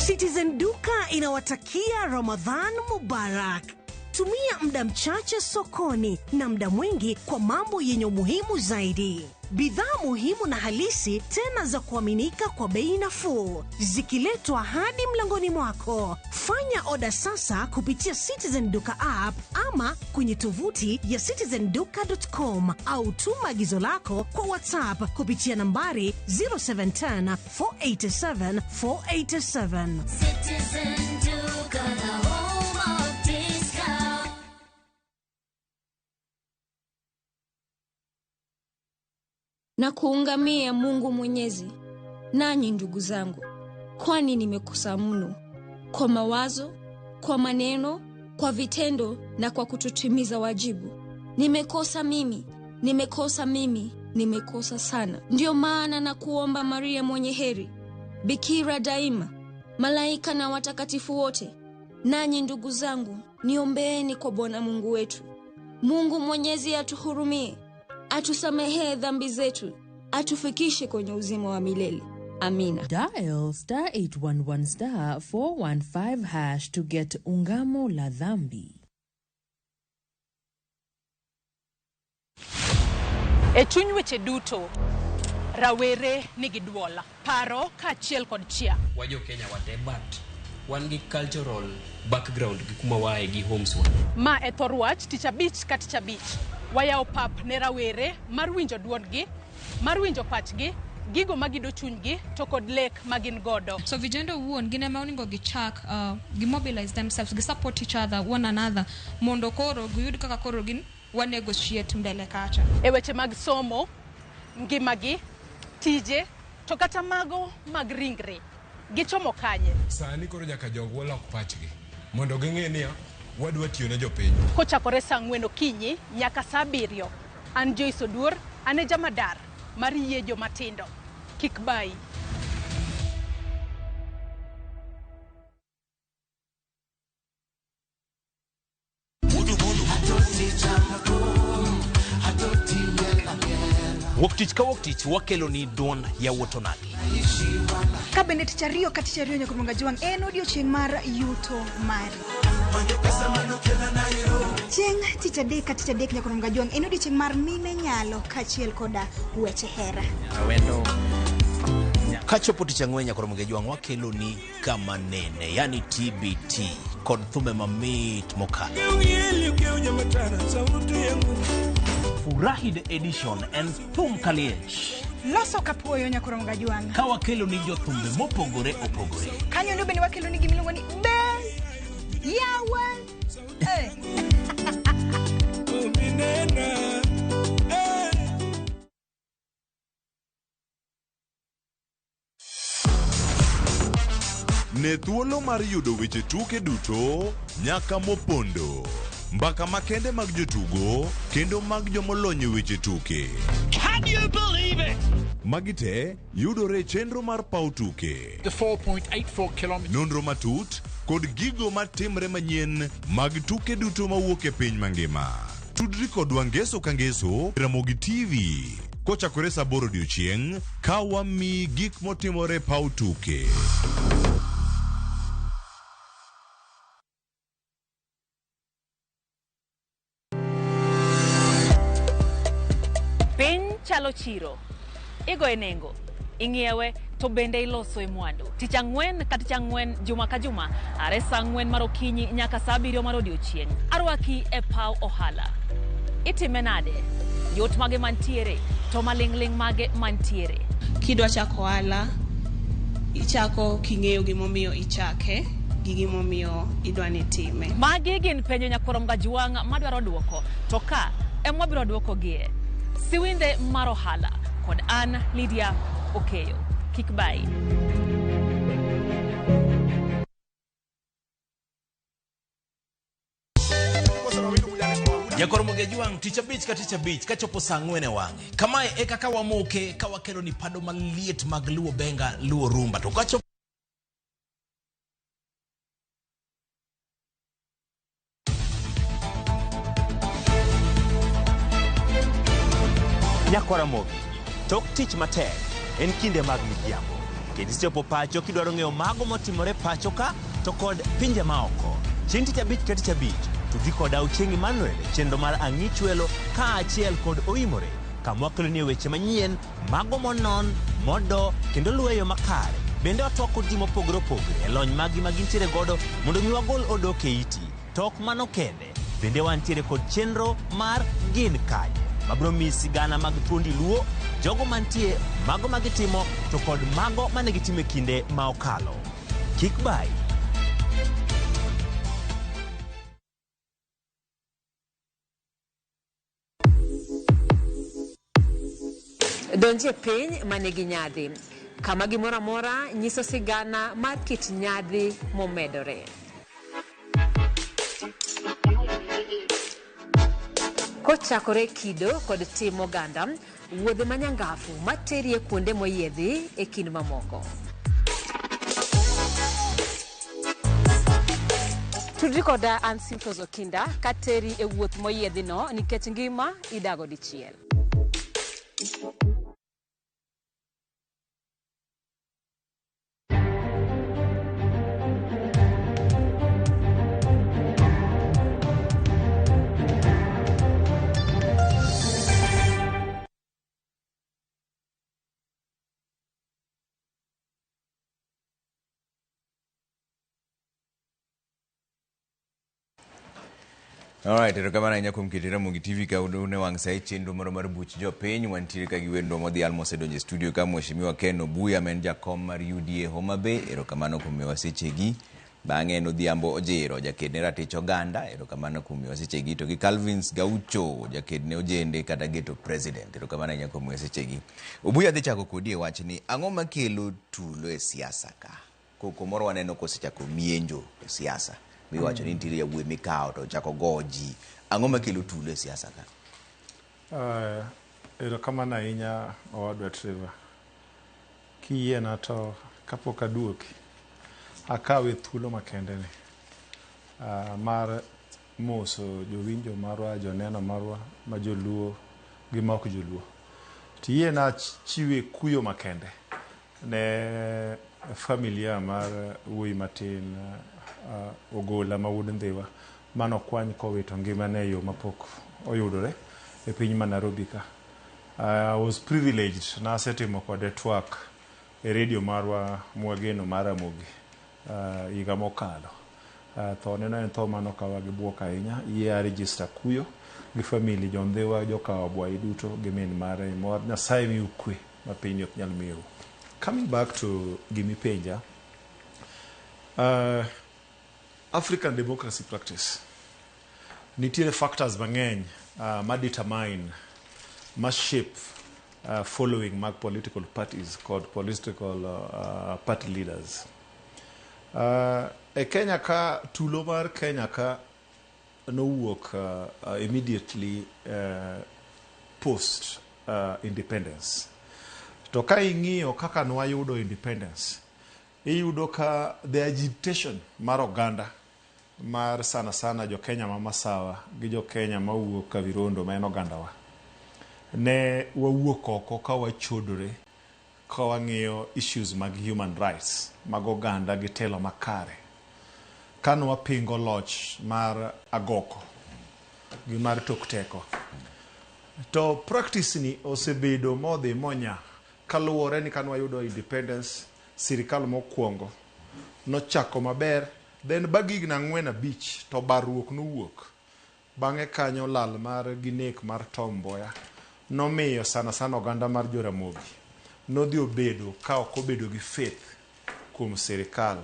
Citizen Duka inawatakia Ramadhan Mubarak. Tumia muda mchache sokoni na muda mwingi kwa mambo yenye umuhimu zaidi. Bidhaa muhimu na halisi tena za kuaminika kwa bei nafuu, zikiletwa hadi mlangoni mwako. Fanya oda sasa kupitia Citizen Duka app ama kwenye tovuti ya citizenduka.com au tuma agizo lako kwa WhatsApp kupitia nambari 0710 487 487. Citizen Duka, the home of discount. Na kuungamia Mungu Mwenyezi, nanyi ndugu zangu, kwani nimekosa mno kwa mawazo, kwa maneno, kwa vitendo na kwa kutotimiza wajibu. Nimekosa mimi, nimekosa sana. Ndio maana na kuomba Maria mwenye heri, Bikira daima, malaika na watakatifu wote, nanyi ndugu zangu, niombeeni kwa Bwana Mungu wetu. Mungu Mwenyezi atuhurumie, atusamehe dhambi zetu, atufikishe kwenye uzima wa milele. Amina. Dial *811*415# to get ungamo la dhambi. E chuny weche duto, rawere nigi duola, paro kaachiel kod chia. Wajo Kenya wate but wan gi cultural background gi kuma wae gi homes wa. Ma e thor wach tich abich ka tich abich. Wayao pap ne rawere mar winjo duondgi, mar winjo pachgi, gigo magido chunygi to kod lek magin godo. So vijendo wuon gine maunigo gichak mobilize themselves, gi support each other, one another, mondo koro giyud kaka koro gin wa negotiate mbele kacha. E weche mag somo, ngimagi, tije, to kata mago mag ringre, gichomo kanye. Sani koro nyaka jogo lok pachgi mondo ging'e ni wadwa tiyo ne jopiny. Kochakore saa 4 okinyi nyaka saa 7. An Joyce Oduor, ane jamadar mar yie jomatindo. Kik bai. Woktich ka woktich wakelo ni duon ya wotonagi. Ka bende tich ariyo ka tich ariyo nyakuronga juang en odiochieng' mar yuto mari. Chieng' tich adek ka tich adek nyakuronga juang en odiochieng' mar mine nyalo kaachiel koda weche hera. Wendo kachopo tich ang'wen nyakuronga juang wakelo ni kama nene, yani TBT kod thumbe mamit mokalo. Furahi the edition and thum kaliech. Loso kapuoyo nyakuronga juang. Ka wakelo ni jothumbe mopogore opogore. Kanyo ndo bende wakelo ni gimiluongo ni Ben Yawa. Ne thuolo mar yudo weche tuke duto nyaka mopondo. Mbaka makende mag jotugo kendo mag jomolony weche tuke. Can you believe it? Magite yudore chenro mar pautuke. The 4.84 kilometers. Nonro matut kod gigo matimre manyien mag tuke duto mawuok e piny mangima. Tudri kod wangeso kangeso Ramogi TV. Kochakore saa 8 odiochieng' ka wami gik motimore pautuke. Piny chalo chiro. igoe nengo, ing'iewe to bende iloso e mwandu. Tich ang'wen ka tich ang'wen juma ka juma, are saa 4 mar okinyi nyaka saa 7 mar odiechieng'. Arwaki e paw ohala. Itime nade? Yot mage mantiere, to maling'ling mage mantiere. Kidwa chako ohala, ichako king'eyo gimomiyo ichake, gi gimomiyo idwani time. Magi gin penjo nyakorom Gajwang' madwaro duoko, to ka ema biro duoko gie. Siwinde mar ohala kod an Lydia Okeyo. Kik bai. Jakoromo Gajwang' tich abich ka chopo saa 4 e wang'e. Kamae e kaka wamoke ka wakelo ni pado maliet mag luo benga, luo rumba. To ka chopo Nyakoromogi, tok tich matek en kinde mag midhiambo. Kendo ichopo pacho kidwaro ng'eyo mago motimore pacho ka to kod pinje maoko. Chieng' tich abich ka tich abich to dhi kod Auchieng' Emmanuel chenro mar Ang'ich Welo ka achiel kod Oimore, kama wakelo ni weche manyien mago monon, modo kendo luweyo makare. Bende watwako ji mopogore opogore e lony magi magintiere godo mondo mi wagol odok e iti. Tok mano kende, bende wantiere kod chenro mar Gin Kanye, mabro mi sigana mag thuondi luo, jogo mantie, mago magitimo, to kod mago manegitimo e kinde ma okalo. Kik bai. Donje piny manigi nyadhi, kama gimoro amora nyiso sigana mar kit nyadhi momedore. Kochakore kido kod tim oganda, wuodhe manyangafu materie kuonde moyiedhi e kind mamoko. Tudri koda Ansinfos Okinda kateri e wuoth moyiedhi no nikech ngima idago dichiel. Alright, erokamano ahinya kuom keto Ramogi TV ka une wang' saa chenro moro mar buch jopiny. Wantiere ka gi wendo modhi almos edonjo e studio ka Mheshimiwa Ken Obuya men jakom mar UDA Homa Bay. Erokamano kuom miwa sechegi. Bang'e Odhiambo Ojero jaked ne ratich oganda. Erokamano kuom miwa sechegi. To gi Calvins Gaucho jaked ne ojende kata geto president. Erokamano ahinya kuom miwa sechegi. Obuya dhi chako kodi e wach ni ang'o makelo tulo e siasa ka. Koko moro waneno kosechako mienjo e siasa. Miwacho ni nitiere yawuoyi mikawo to chako goji. Ang'o makelo tulo e siasa ka? Erokamano ahinya owadwa Trevor. Kiyiena to kapok aduoki, akawe thuolo makende ni mar moso jowinjo marwa, joneno marwa ma joluo gi ma ok joluo. Tiyiena chiwe kuyo makende ne familia mar wuoyi matin Ogola ma wuod Ndhiwa mano kwany kowito ngimane e yo mapok oyudore e piny ma Nairobi ka. I was privileged na asetimo kode twak e radio marwa mwageno mar Ramogi higa mokalo. Tho neno en tho mano kawa gi buok ahinya. Iye register kuyo gi family jo Ndhiwa, jokawo bwai duto gi min mare mor Nyasaye miu kwe ma piny ok nyal miyo. Coming back to Gimi Penja, African democracy practice. Nitiere factors mang'eny ma determine, ma shape following mag political parties called political party leaders. E Kenya ka, tulo mar Kenya ka nowuok immediately post independence. To ka ing'iyo kaka nwayudo independence, iyudo ka the agitation mar oganda mar sana jo Kenya ma Masawa gi jo Kenya ma wuok Kavirondo ma en ogandawa, ne wawuok oko ka wachodore ka wang'iyo issues mag human rights mag oganda gi telo makare, ka nwapingo loch mar agoko gi mar tok teko. To practice ni osebedo modhi monya kaluwore ni kanwa yudo independence sirikal mokwongo nochako maber, then bagigna 4-5 to barruok nowuok. Bang'e kanyo lal mar ginek mar Tom Mboya nomiyo sana oganda mar Joramogi nodhi obedo ka ok obedo gi faith kuom sirikal.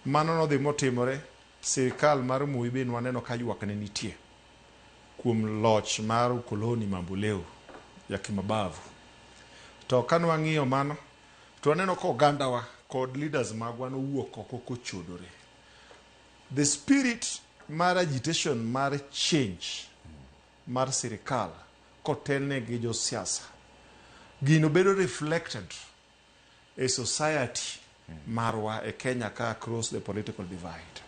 Mano nodhi motimore sirikal mar Moi be waneno ka ywak ne nitie kuom loch mar koloni Mamboleo ya Kimabavu. To kanwang'iyo mano to waneno ka ogandawa kod leaders magwa nowuok oko kochodore. The spirit mar agitation mar change mar sirikal kotelne gi josiasa gino bedo reflected a society marwa e Kenya ka across the political divide.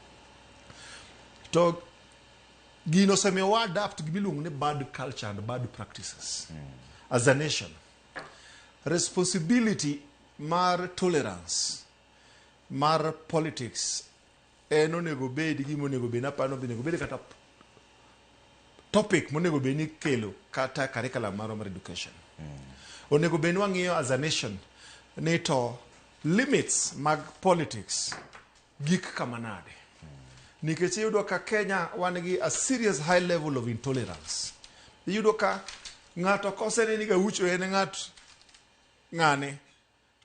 To gino semiwa adapt gimiluongo ni bad culture and bad practices as a nation. Responsibility mar tolerance mar politics onego bed gima onego bed napano onego bed kata topic monego bed ni kelo kata curriculum mar education. Onego bed wang'iyo as a nation ni to limits mag politics gik kama nade. Nikech iyudo ka Kenya wan gi a serious high level of intolerance. Iyudo ka ng'ato kosene ni ga ucho en ng'ane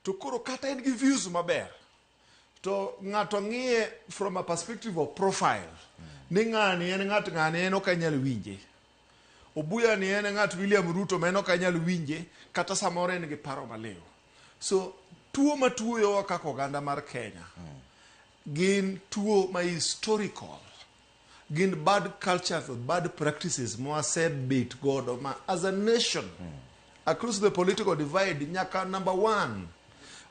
to koro kata en gi views maber to ng'ato ng'iye from a perspective of profile ni ng'ani en ng'ani en ok anyal winje. Obuya ni en ng'at William Ruto ma en ok anyal winje kata samoro en gi paro malew. So tuo matuoyo kaka oganda mar Kenya gin tuo ma historical, gin bad cultures, bad practices mwasebet godo ma as a nation across the political divide. Nyaka number 1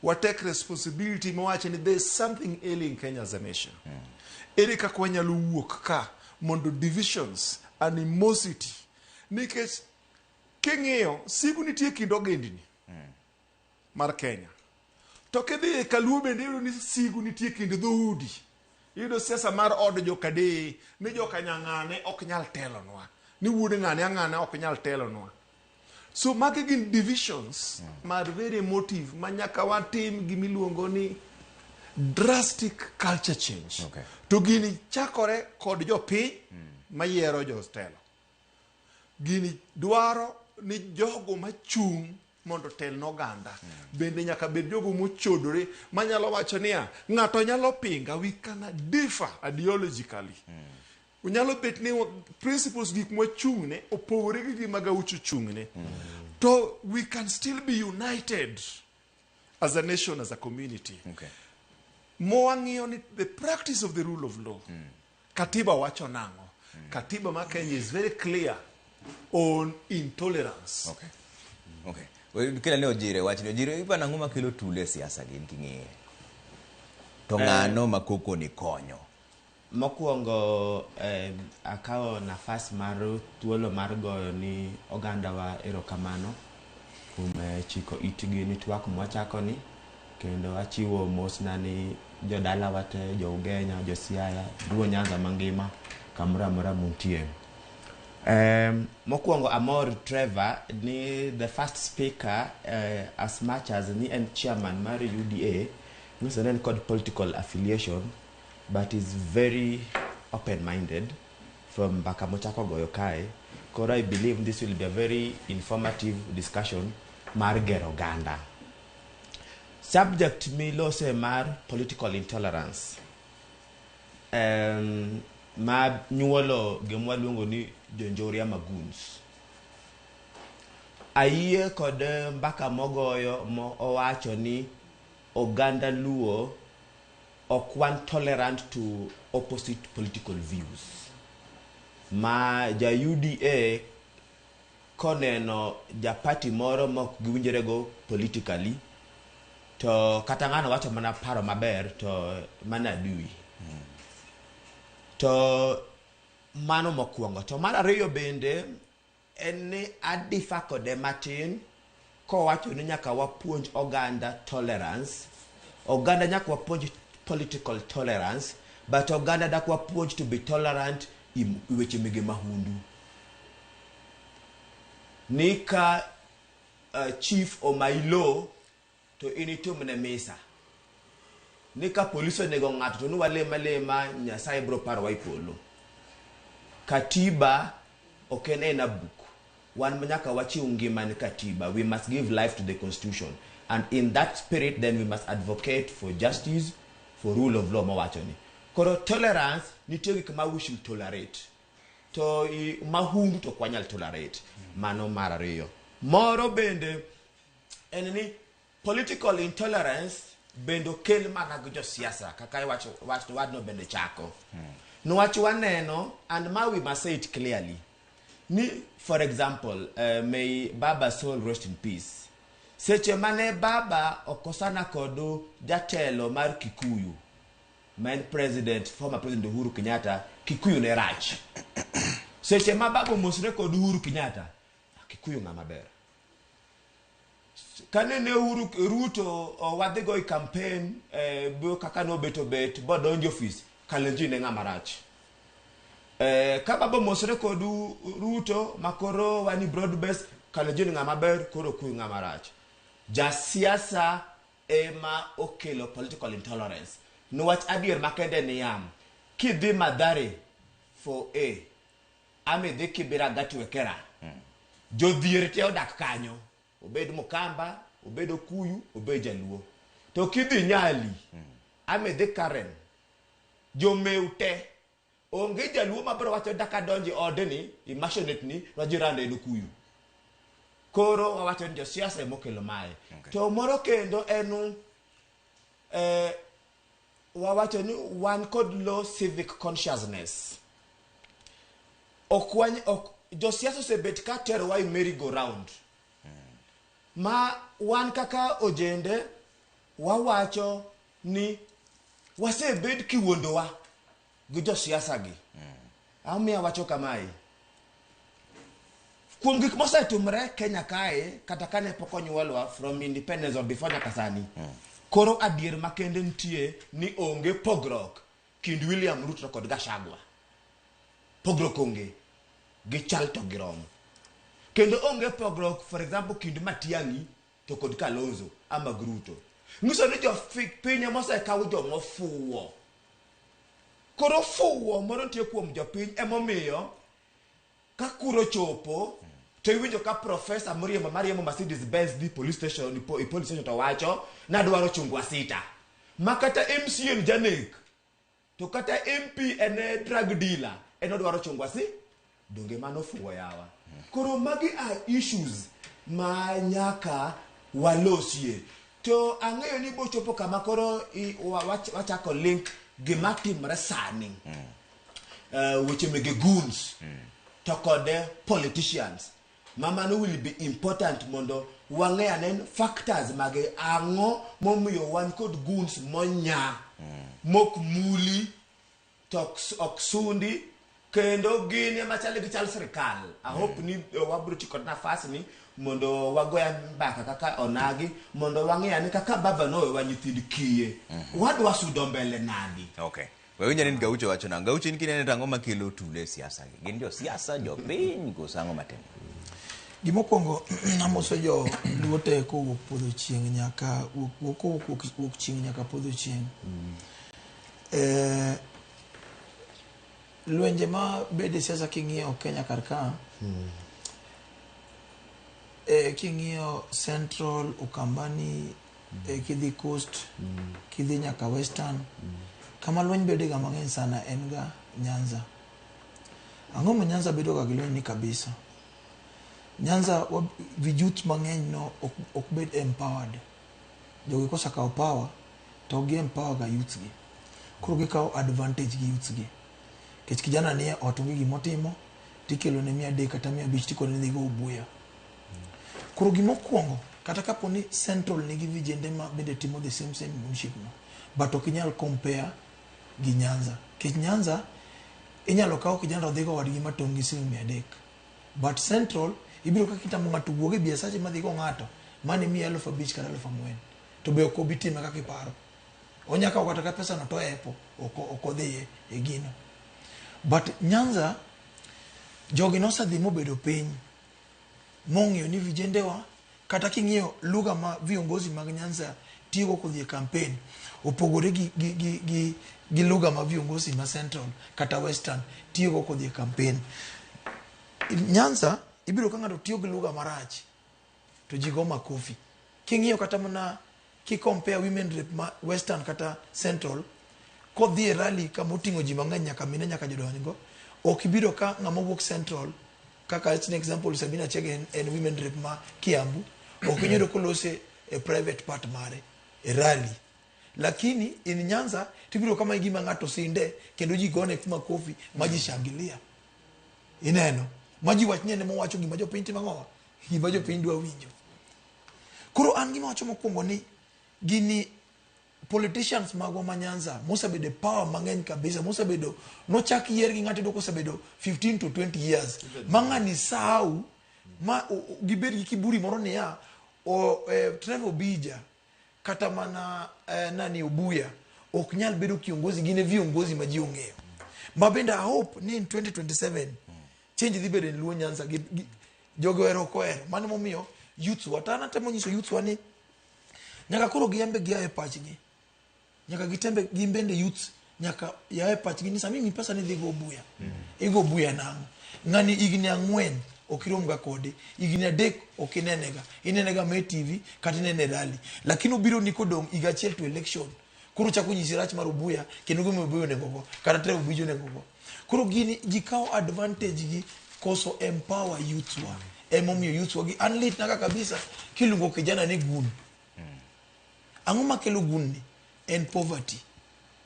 we take responsibility mwache ni there is something ailing Kenya as a nation. Ere kaka wanyalo wuok ka mondo divisions, animosity, nikech king'iyo sigu nitie kind ogendni mar Kenya. To kedhi Kaluo bende iyudo ni sigu nitie kind dhoudi. Iyudo siasa mar od jokade ni joka nyang'ane ok nyal telonwa, ni wuod ng'ane ok nyal telonwa. So magi gin divisions mar very emotive manyaka watim gimiluongo ni drastic culture change. To gini chakore kod jopiny mayiero jotelo. Gini dwaro ni jogo machung' mondo tel n'oganda bende nyaka bed jogo mochodore manyalo wacho niya ng'ato nyalo pinga, we can differ ideologically. Unyalo bet ni principles gik mwachung'ne opogore gi gima gaucho chung'ne. To we can still be united as a nation, as a community. Mwang'iyo ni the practice of the rule of law. Katiba wacho nang'o? Katiba ma Kenya is very clear on intolerance. Kila ne ojire wach ni ojire ipa nang'o makelo tule siasa gin king'eye. To ng'ano makoko ni konyo. Mokwongo akawo nafas mar thuolo mar goyo ni oganda wa erokamano kuom chiko itgi ni twak mwachako ni, kendo achiwo mosna ni jodala wate, jo Ugenya, jo Siaya, duo Nyanza mangima kamoro amora muntie. Mokwongo amor Trevor ni the first speaker as much as ni en chairman mar UDA, nyiso ni kod political affiliation, but is very open-minded from Bakamochako Goyokai. Kora, I believe this will be a very informative discussion mar gero ganda. Subject mi lose mar political intolerance. Ma nyuolo gemwa luongo ni jonjoria magoons. Ayie kod mbaka mogoyo mo owacho ni oganda Luo okwan tolerant to opposite political views. Ma ja UDA koneno ja party moro mok giwinjore go politically, to kata ng'ano wacho mana paro maber to mana dui. To mano mokwongo. To mar ariyo bende en ni adifa kode matin kowacho ni nyaka wapuonj oganda tolerance. Oganda nyaka wapuonj political tolerance, but oganda dak wapuonj to be tolerant weche mege mahundu. Nika chief omailo to initumne misa ni ka polisi onego ng'ato to nuwalema Nyasaye bro paro wa ipolo. Katiba oken en a book. Wan manyaka wachiw ngima ni katiba. We must give life to the constitution, and in that spirit then we must advocate for justice, for rule of law mawachoni. Koro tolerance nitie gik ma we should tolerate. To mahundu to kwanyal tolerate. Mano mar ariyo. Moro bende en ni political intolerance bendo kel mana gi josiasa kaka wacho wadno bende chako. No wacho waneno, and now we must say it clearly. Ni for example, may Baba soul rest in peace. Seche mane Baba okosana kodu jatelo mar Kikuyu, man president, former president Uhuru Kenyatta, Kikuyu ne rach. Seche ma Baba mosre kodu Uhuru Kenyatta, Kikuyu ngama ber. Kanene Ruto wadhi go campaign bo kaka no beto bet bo donjo office Kalenjin ne ngama rach. Ka Baba mosre kodu Ruto makoro wani broad base Kalenjin ngama ber koro Kikuyu ngama rach. Jasiasa ema okelo political intolerance. No wach adier makende ni yam. Kidhi Madare for a ame dhi Kibera Gatwekera. Jodhier te odak kanyo. Obed Mukamba, obed Okuyu, obed Jaluo. To kidhi Nyali, ame dhi Karen. Jomeute. Onge Jaluo mabro wacho daka donji odeni, imashonate ni, rajirande Okuyu. Koro wawacho njo siasa mokelo mae. To moro kendo enu wawacho ni one kod low civic consciousness. Jo siasa se bet ka tero wa merry go round. Ma wan kaka ojende wawacho ni wase bed kiwondowa gi jo siasa gi. Amia wacho kamae. Kuom gik mosetumre Kenya kae kata kane pok onyuolwa from independence or before nyaka sani. Koro adier makende ntie ni onge pogrok kind William Ruto kod Gachagua. Pogrok onge. Gichal to girom. Kendo onge pogrok for example kind Matiang'i to kod Kalonzo ama Gruto. Ngiso ni jo piny mosekaw jo mofuwo. Koro fuwo moro ntie kuom jo piny emomiyo ka kuro chopo to iwinjo ka Professor Mariamo Mercedes Benz di police station to wacho na dwaro chungwa sita. Makata MCN Janek to kata MP ene drug dealer eno dwaro chungwa si donge mano fuwo yawa. Koro magi are issues ma nyaka walosie. To ang'eyo ni bochopo kama koro wachako link gimatimre sani. Weche mege goons to kode politicians. Mama no will be important mondo wange anen factors mage ango momiyo wan kod goons monya mok muli oksundi kendo gini machale gichal serikal. I hope ni wabro chikot nafasi ni mondo wagoya mbaka kaka onagi mondo wange ane kaka Baba no wanyithid kiye. Wadwa sudo mbele nadi. Okay. Wewe nyanin Gaucho wacho na Gaucho nkinene tango makelo tule siasa. Gin jo siasa jo piny go sango matin. Gimokwongo namoso jo luote ko wuok podho chieng nyaka wuok chieng nyaka podho chieng. Lwenje ma bede siasa king'iyo Kenya karka. King'iyo Central, Ukambani, kidhi Coast, kidhi nyaka Western. Kama lweny bede ga mang'eny sana en ga Nyanza. Ang'o ma Nyanza bedo ga lweny ni kabisa. Nyanza vijut mang'eny no ok bed empowered. Jogi kosa kawo power to gi empower ga youth gi. Koro gikawo advantage gi youth gi. Kech kijana ni ot onge gimotimo tikelo ne 300 kata 500 tikone ni go buya. Koro gimokwongo kata kapo ni Central nigi vijende ma bende timo the same bullshit no, but okinyal compare gi Nyanza. Kech Nyanza inyalo kawo kijana rodhigo wadgi matong' gi 300, but Central ibiro ka kitamo ng'ato wuoge biasache madhigo ng'ato mane 5,000 kata 4,000 to be ok obitime kaka iparo. Onyaka kata ka pesa no to epo okodhi e gino. But Nyanza jogi nosadhi mobedo piny mong'iyo ni vijendewa kata king'iyo lugha ma viongozi mag Nyanza tiyogo kodhi e campaign opogore gi lugha ma viongozi ma Central kata Western tiyogo kodhi e campaign. Nyanza ibiro ka ng'ato tiyo gi lugha marach to ji go makofi. King'iyo kata mana compare women rep ma Western kata Central kodhi e rally kama oting'o ji mang'eny nyaka mine nyaka jodongo, ok ibiro ka ng'ama wuok Central kaka it's an example Sabina Chege en women rep ma Kiambu ok inyalo kolose e private part mare e rally, lakini in Nyanza tibiro kama gima ng'ato sinde kendo ji gone makofi ma ji shangilia ineno ma ji wach ne mowacho gima jopiny timo ng'owa gima jopiny dwa winjo. Koro an gima wacho mokwongo ni gini politicians magwa ma Nyanza mosebedo power mang'eny kabisa, mosebedo nochak yier gi ng'ato doko sebedo 15 to 20 years mang'ani sau ma gibed gi kiburi moro niya Trevor Bija kata mana nani Obuya ok nyal bedo kiongozi, gine viongozi ma ji ong'eyo ma bende I hope ni in 2027 change dhi bedo en Luo Nyanza jogo ero koero. Mano momiyo youth watana temo nyiso youth wani nyaka koro giembe giae pachgi, nyaka gitembe gimbende youth nyaka yae pachgi ni sami mi pesa ni dhigo Obuya igo Obuya nang'o ng'ani igni 4 okirom ga kode, igni 3 inenega me TV kata inene rally, lakini obiro ni kodong iga chiel to election koro chako nyisi rach mar Obuya kendo gomo Obuya nengogo kata Trevor Bija nengogo. Koro gini gikawo advantage gi koso empower youth wa emomiyo youth wa gi unlit naga kabisa kilungo kijana ni gun. Ang'o makelo gun ni en poverty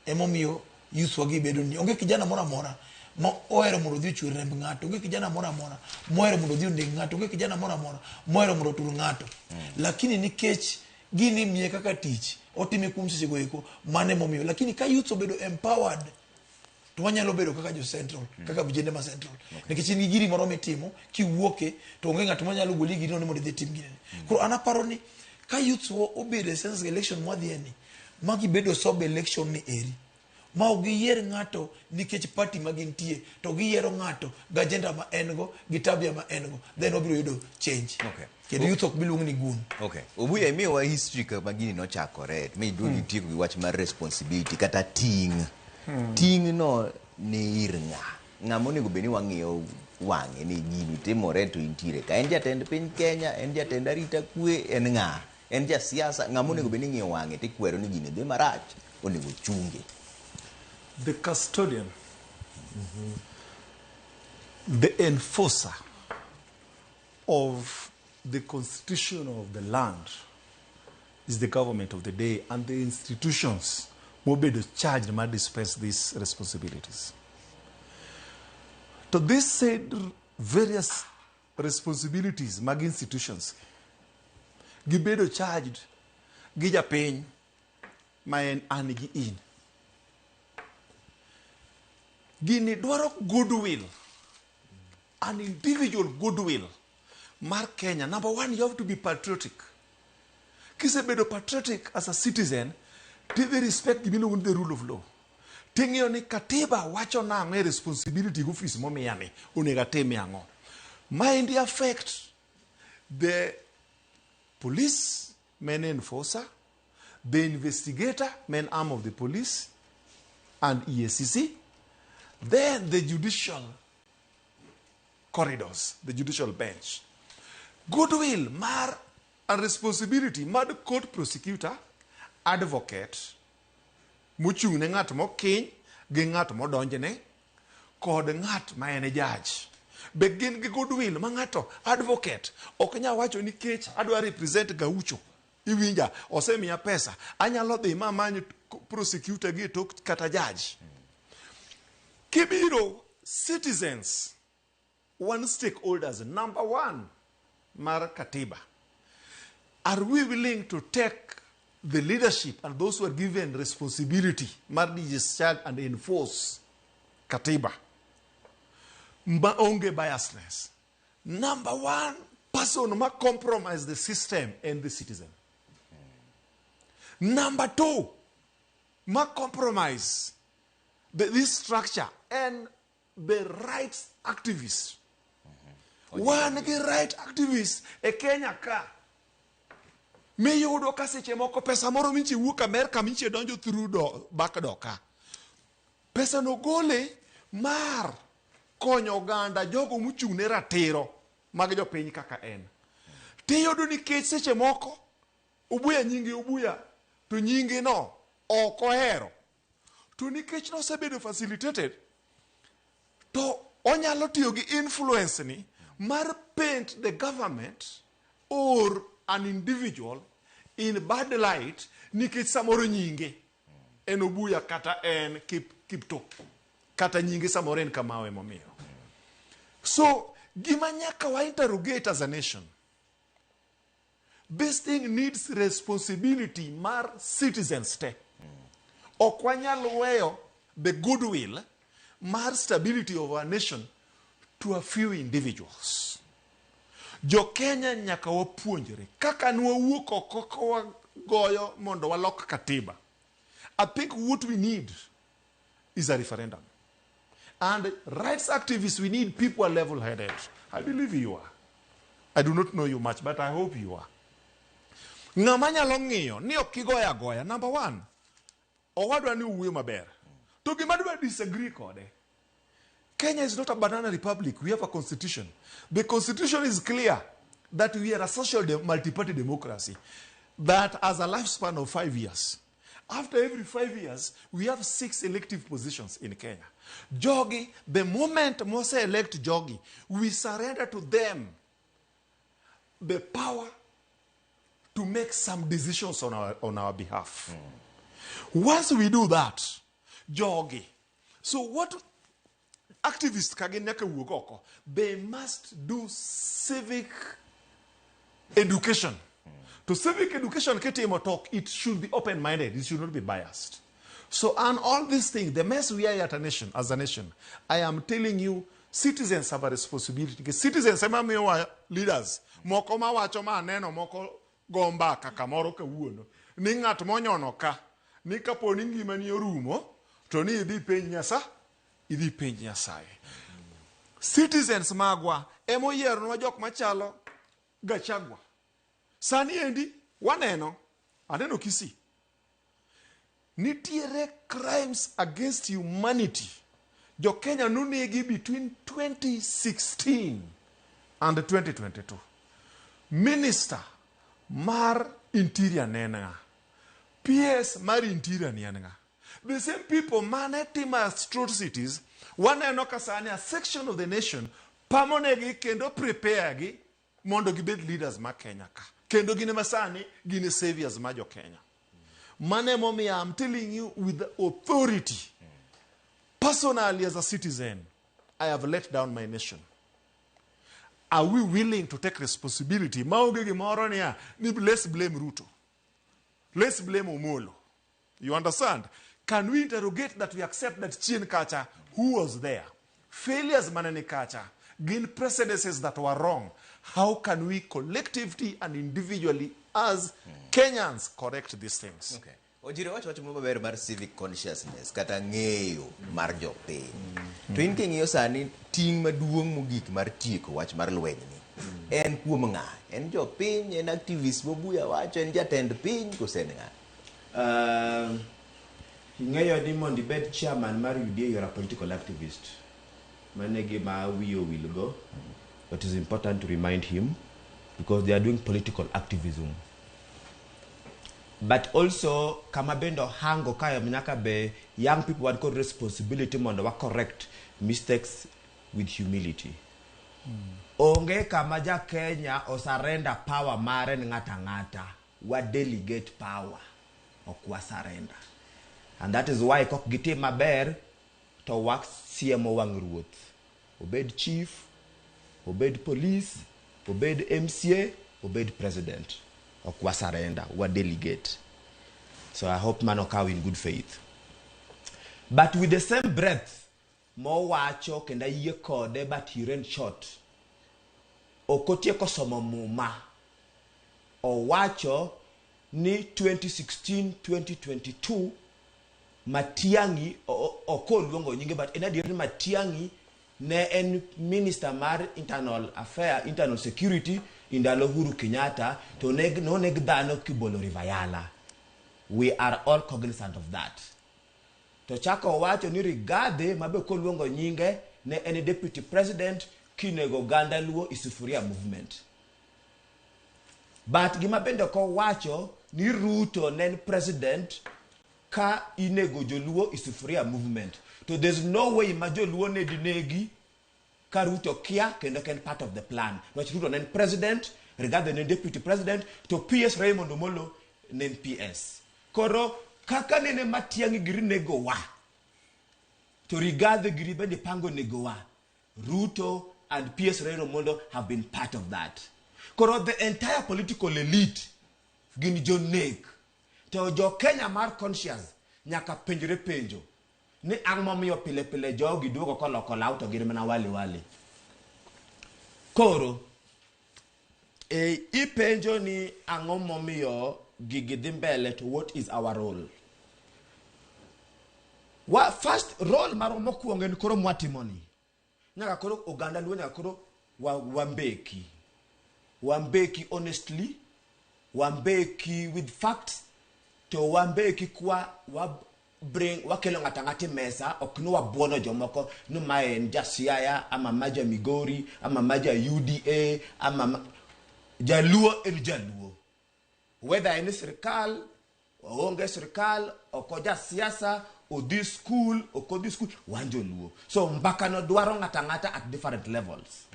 emomiyo youth wa gi bedo ni onge kijana mora mora ma ohero mondo dhi chwer remb ng'ato, onge kijana mora mora mohero mondo dhi oneg ng'ato, onge kijana mora mora mohero mondo tur ng'ato, lakini nikech gini miye kaka tich otime kuom sechego eko mane momiyo. Lakini ka youth obedo empowered to wanyalo bedo kaka jo Central kaka vijende ma Central nikech in gi giri moro mitimo kiwuoke to onge ng'ato manyalo goli giri no mondo dhi tim gini. Koro an aparo ni ka youth obedo e sense election mwadhieni ma gibedo sob election ni eri ma ok giyier ng'ato nikech party ma gintie to giyiero ng'ato gi agenda ma en go gi tabia ma en go, then obiro yudo change. Kendo youth ok biluong ni gun. Obuya imiyowa history kama gini nochakore mi iduogi tieko gi wach mar responsibility kata ting'. Ting' no ni ir ng'a monego bed ni wang'iyo wang'e ni gini timore to intiere ka en jatend piny Kenya, en jatend arita kwe, en ng'a, en jasiasa, ng'a monego bed ni ng'iyo wang'e tikwero ni gini dhi marach onego chunge. The custodian, the enforcer of the constitution of the land is the government of the day and the institutions will be charged to dispense these responsibilities. To this said various responsibilities mag institutions gibedo charged gi japiny ma en an gi in. Gini dwaro goodwill, an individual goodwill mar Kenya. Number one, you have to be patriotic. Kisebedo patriotic as a citizen, they respect the rule of law. Ting'eyo ni katiba wacho nang'o e responsibility gi office momiyani onego atime ang'o. Maendi affect the police, main enforcer, the investigator, main arm of the police, and EACC, then the judicial corridors, the judicial bench. Goodwill mar and responsibility mar court prosecutor, advocate, muchung ne ng'at mokiny gi ng'at modonjne kod ng'at ma en judge. Be gin gi goodwill ma ng'ato advocate ok nya wacho nikech adwa represent Gaucho iwinja osemiya pesa anyalo dhi mamany prosecutor gi tok kata judge. Kibiro citizens, one stakeholders, number one mar katiba, are we willing to take the leadership and those who are given responsibility mar discharge and enforce katiba ma onge biasness? Number one person ma compromise the system and the citizen. Number two, ma compromise this structure and the rights activists. One the right activists e Kenya ka miyudo ka seche moko pesa moro michi wuok Amerika michi donjo through back doka. Pesa no gole mar konyo oganda jogo mochung' ne ratiro mag jopiny kaka en. Tiyudo nikech seche moko Ubuya nyingi Ubuya to nyingi no ok ohero. To nikech nosebedo facilitated to onyalo tiyo gi influence ni mar paint the government or an individual in bad light nikech samoro nyinge en Ubuya kata en Kipto kata nyinge samoro en Kamau emomiyo. So gima nyaka wa interrogate as a nation, this thing needs responsibility mar citizens te. Ok wanyalo weyo the goodwill mar stability of our nation to a few individuals. Jo Kenya nyaka wapuonjre kaka nwawuok oko wagoyo mondo walok katiba. I think what we need is a referendum. And rights activists, we need people who are level-headed. I believe you are. I do not know you much, but I hope you are. Ng'amanya long'iyo ni okigoya goya. Number one, owadwa ni uwe maber. To gimadwa disagree kode. Kenya is not a banana republic. We have a constitution. The constitution is clear that we are a social multi-party democracy that has a lifespan of 5 years. After every 5 years, we have 6 elective positions in Kenya. Jogi, the moment Mose elect Jogi, we surrender to them the power to make some decisions on our behalf. Once we do that, Jogi. So what activists kagenyaka wugoko, they must do civic education. To civic education, talk, it should be open-minded. It should not be biased. So, and all these things, the mess we are as a nation, I am telling you, citizens have a responsibility. Because citizens, leaders, moko mawacho maneno, moko gomba kakamoro ka wuono. Ni ng'at monyono ka, ni kapo ni ngimani orumo, to ni idhi piny Nyasaye. Citizens magwa, emoyieronwa jok machalo Gachagua. Sani endi, aneno Kisii. Nitiere crimes against humanity. Jo Kenya nonegi between 2016 and 2022. Minister mar Interior nenga. PS mar Interior nenga. The same people manetimo atrocities, waneno kasani a section of the nation pamonegi kendo prepare gi mondo gibed leaders ma Kenya ka. Kendo gine masani gine saviors ma jo Kenya. Mane momi, I'm telling you with the authority. Personally as a citizen, I have let down my nation. Are we willing to take responsibility? Let's blame Ruto. Let's blame Omolo. You understand? Can we interrogate that we accept that Chien Kacha, who was there? Failures manani Kacha, gain precedences that were wrong. How can we collectively and individually as Kenyans correct these things? Okay. Ojire wacho maber mar civic consciousness kata ng'eyo mar jopiny. To in king'iyo sani ting' maduong' mogik mar tieko wach mar lweny ni en kuom ng'a? En jopiny, en activist Bobuya wacho, en jatend piny kose en ng'a? Ng'eyo ni mondo ibed chairman mar UDA, you're a political activist. Mane gima wiyo will go. But it's important to remind him because they are doing political activism. But also, kama bendo hango kaya minaka be young people had got responsibility mondo wa correct mistakes with humility. Onge kama ja Kenya o surrender power mare ngata wa delegate power okwa surrender. And that is why kok gite maber to wax CMO wang ruoth. Obed chief, obed police, obed MCA, obed president. Okwa surrender, wa delegate. So I hope Manokaw in good faith. But with the same breath, mo wacho kenda ye kode but he ran short. Okotie kosomo muma. O wacho ni 2016-2022 Matiangi okoluongo nyinge but ena dire Matiangi ne en minister mar internal security indalo Uhuru Kenyatta to no neg dhano kibolo rivayala. We are all cognizant of that. To chako wacho ni Rigathi mabe koluongo nyinge ne any deputy president kinego ganda luo isufuria movement. But gima bende ko wacho ni Ruto nen president ka inego joluo isufuria movement. So there's no way majo luo ne dinegi ka Ruto kia kendo ken part of the plan. But Ruto nen president, Rigathi nen deputy president, to PS Raymond Omolo nen PS. Koro kaka nene matiangi giri nego wa. To Rigathi giri bende pango nego wa. Ruto and PS Raymond Omolo have been part of that. Koro the entire political elite gini jo neg. To jo Kenya mar conscious nyaka penjre penjo. Ni angmo miyo pile pile jo giduogo koloko lauto giri mana wali. Koro I penjo ni angmo miyo gigi mbele to what is our role. First role maro mokuongo en koro mwatimoni. Nyaka koro oganda luo nyaka koro wambeki. Wambeki honestly, wambeki with facts, to wambeki kwa wakelo ng'atang'ati mesa okno wabuono jomoko no maen jasiaya ama maja Migori ama maja UDA ama jaluo en jaluo. Whether any serikal or onge serikal or koja siasa or this school or ko this school wanjo luo. So mbaka no dwaro ng'atang'ata at different levels.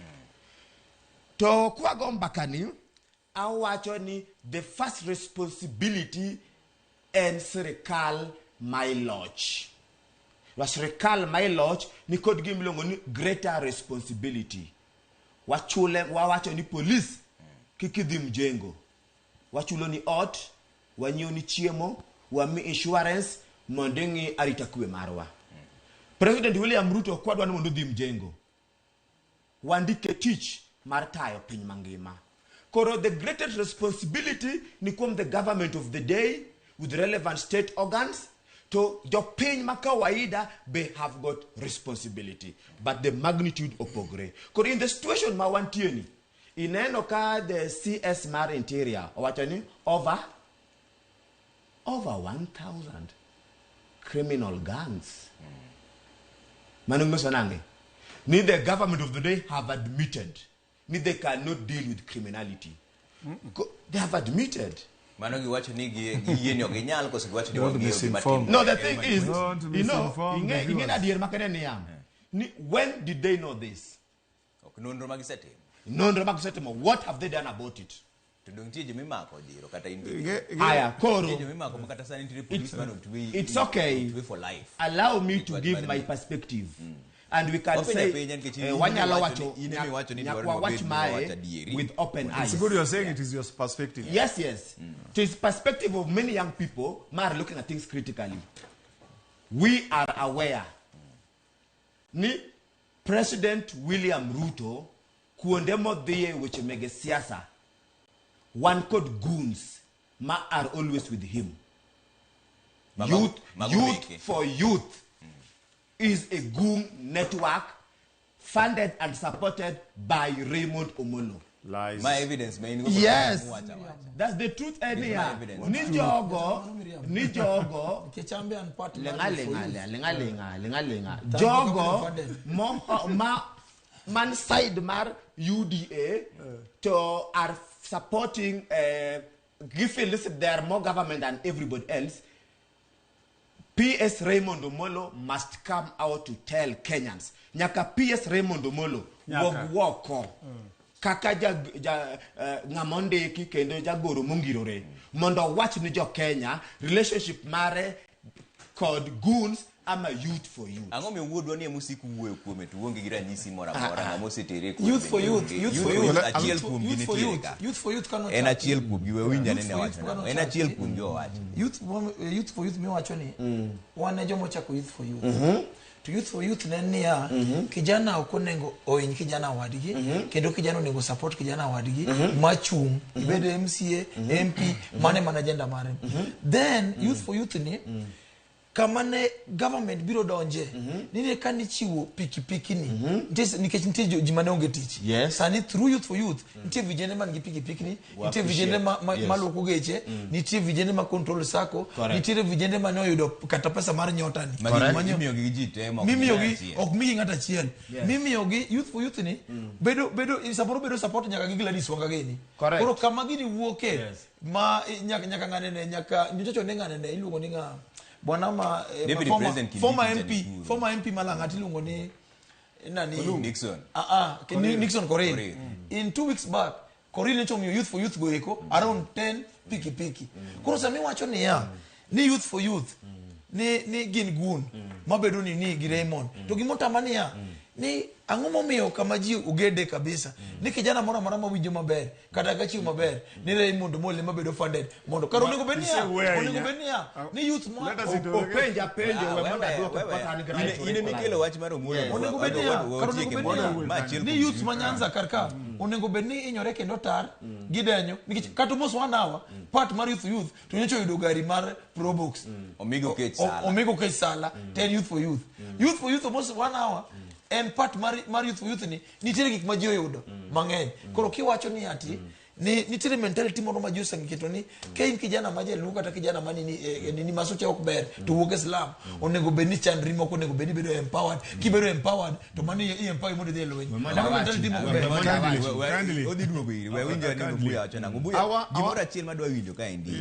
To kwa go mbakani awacho ni the first responsibility en serikal my lodge. Was serikal my lodge ni kod gimlongo ni greater responsibility. Wachule wawacho ni police kikidhi mjengo. Wachulo ni ot, wanyo ni chiemo, wami insurance, mondengi aritakue marwa. President William Ruto kwadwa ni mondo dhi mjengo. Wandike tich martayo piny mangima. Koro the greatest responsibility ni kuom the government of the day with relevant state organs to jo piny makawaida be have got responsibility. But the magnitude opogre. Koro in the situation ma wantie ni, ineno ka the CS mar interior owacho ni over 1,000 criminal gangs. Manungoso nange. Ni the government of the day have admitted ni they cannot deal with criminality. They have admitted. No, the thing is, when did they know this? What have they done about it? It's okay. Allow me to give my perspective. And we can say, watch my with open eyes. It's good you're saying it is your perspective. Yes. It is perspective of many young people who are looking at things critically. We are aware. Ni President William Ruto kuondemo dhiye weche mege siasa. One called goons are always with him. Youth for youth is a goon network funded and supported by Raymond Omolo. Lies. My evidence, man. Yes. That's the truth. Nijogo. Lenga. Jogo man side mar UDA to are supporting giving listen there are more government than everybody else. PS Raymond Omolo must come out to tell Kenyans. Nyaka PS Raymond Omolo woko kaka ngamonde ki kendo jagoro mungirore mondo watch ni jo Kenya relationship mare called goons ama youth for youth. Ango me wuodwa ni musiku wuoyo kuome to wonge gira nyisi mora mosetere ko. Youth for youth achiel kuom gini tireka. Youth for youth cannot. En achiel kuom giwe winja ne wacho. En achiel kuom jo wacho. Youth for youth mi wacho ni wane jomo chako youth for youth. To youth for youth nenia kijana okonengo oiny kijana wadgi kendo kijana onego support kijana wadgi machung ibede MCA MP mane agenda mare. Then youth for youth ni kamane government biro donje nini kani chiwo pikipiki ni nikech nitie ji mane onge tich sani through youth for youth nitie vijende man gi pikipiki ni nitie vijende maluoko geche nitie vijende ma control sako nitie vijende mane oyudo kata pesa mar nyota ni mimiyo gi ji te mimiyo gi ok migi ng'ata achiel mimiyo gi youth for youth ni bedo samoro bedo support nyaka gi Gladys Wanga gini koro kama gini wuoke ma nyaka ng'ane nyaka nyocho ne ng'ane iluongo ni ng'a bwana ma former MP Malang'at iluongo ni nani Nixon Nixon Korir in 2 weeks back Korir ne chomiyo youth for youth goeko around 10 pikipiki koro sami wacho ni youth for youth ni gin gun mabedo ni gi Raymond to gimotamania ni ang'o momiyo kama ji ogede kabisa ni kijana moro amora mawinjo maber kata gachiwo maber ni Raymond Mole mabedo funded mondo karo onego bednia ni youth ma penjo we mondo duoko pata ni grant ine mikelo wach mar omulo onego bednia ni youth ma Nyanza karka onego bedni inyore kendo tar gidenyo nikech kata mos wanawa part mar youth to nyocho yudo gari mar Probox omigo kech sala 10 youth for youth mos wanawa en part mar youth for youth ni nitie gik ma ji oyudo mang'eny koro kiwacho ni ati ni nitie mentality moro ma ji osengiketo ni kain kijana ma jaluo kata kijana ma ni masoche ok ber to wuok Islam onego bed ni chandri moko onego bed ni bedo empowered kibedo empowered to mani empower mondo dhi lweny mentality moko ber odi duogo iri we winjo ni Buya wacho nango Buya gimoro achiel madwa winjo ka endi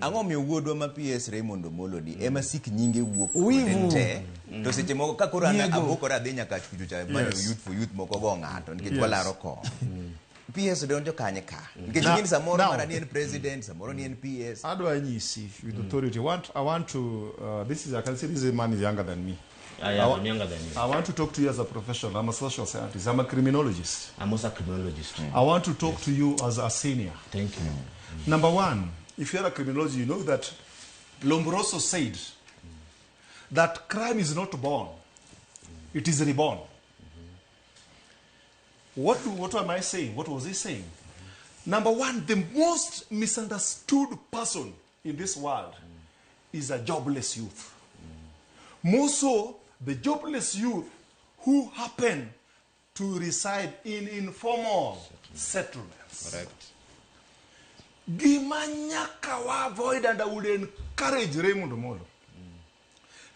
ang'o miyo wuodwa ma PS Raymond Omolo ni ema sik nyinge wuok te to seche moko ka koro abokora adhi nyaka chucho cha manyo youth for youth moko go ng'ato nikech walaro ko PS donjo kanye ka nikech ngin samoro mara ni en president samoro ni en PS adwa nyisi with authority I want to this is I can say this man is younger than me. I'm younger than you. I want to talk to you as a professional. I'm a social scientist. I'm a criminologist. I'm also a criminologist. I want to talk to you as a senior. Thank you. Number one, if you're a criminologist, you know that Lombroso said that crime is not born, it is reborn. What am I saying? What was he saying? Number one, the most misunderstood person in this world is a jobless youth. More so, the jobless youth who happen to reside in informal settlements. Correct. Gimanyaka wa avoid, and I would encourage Raymond Omolo.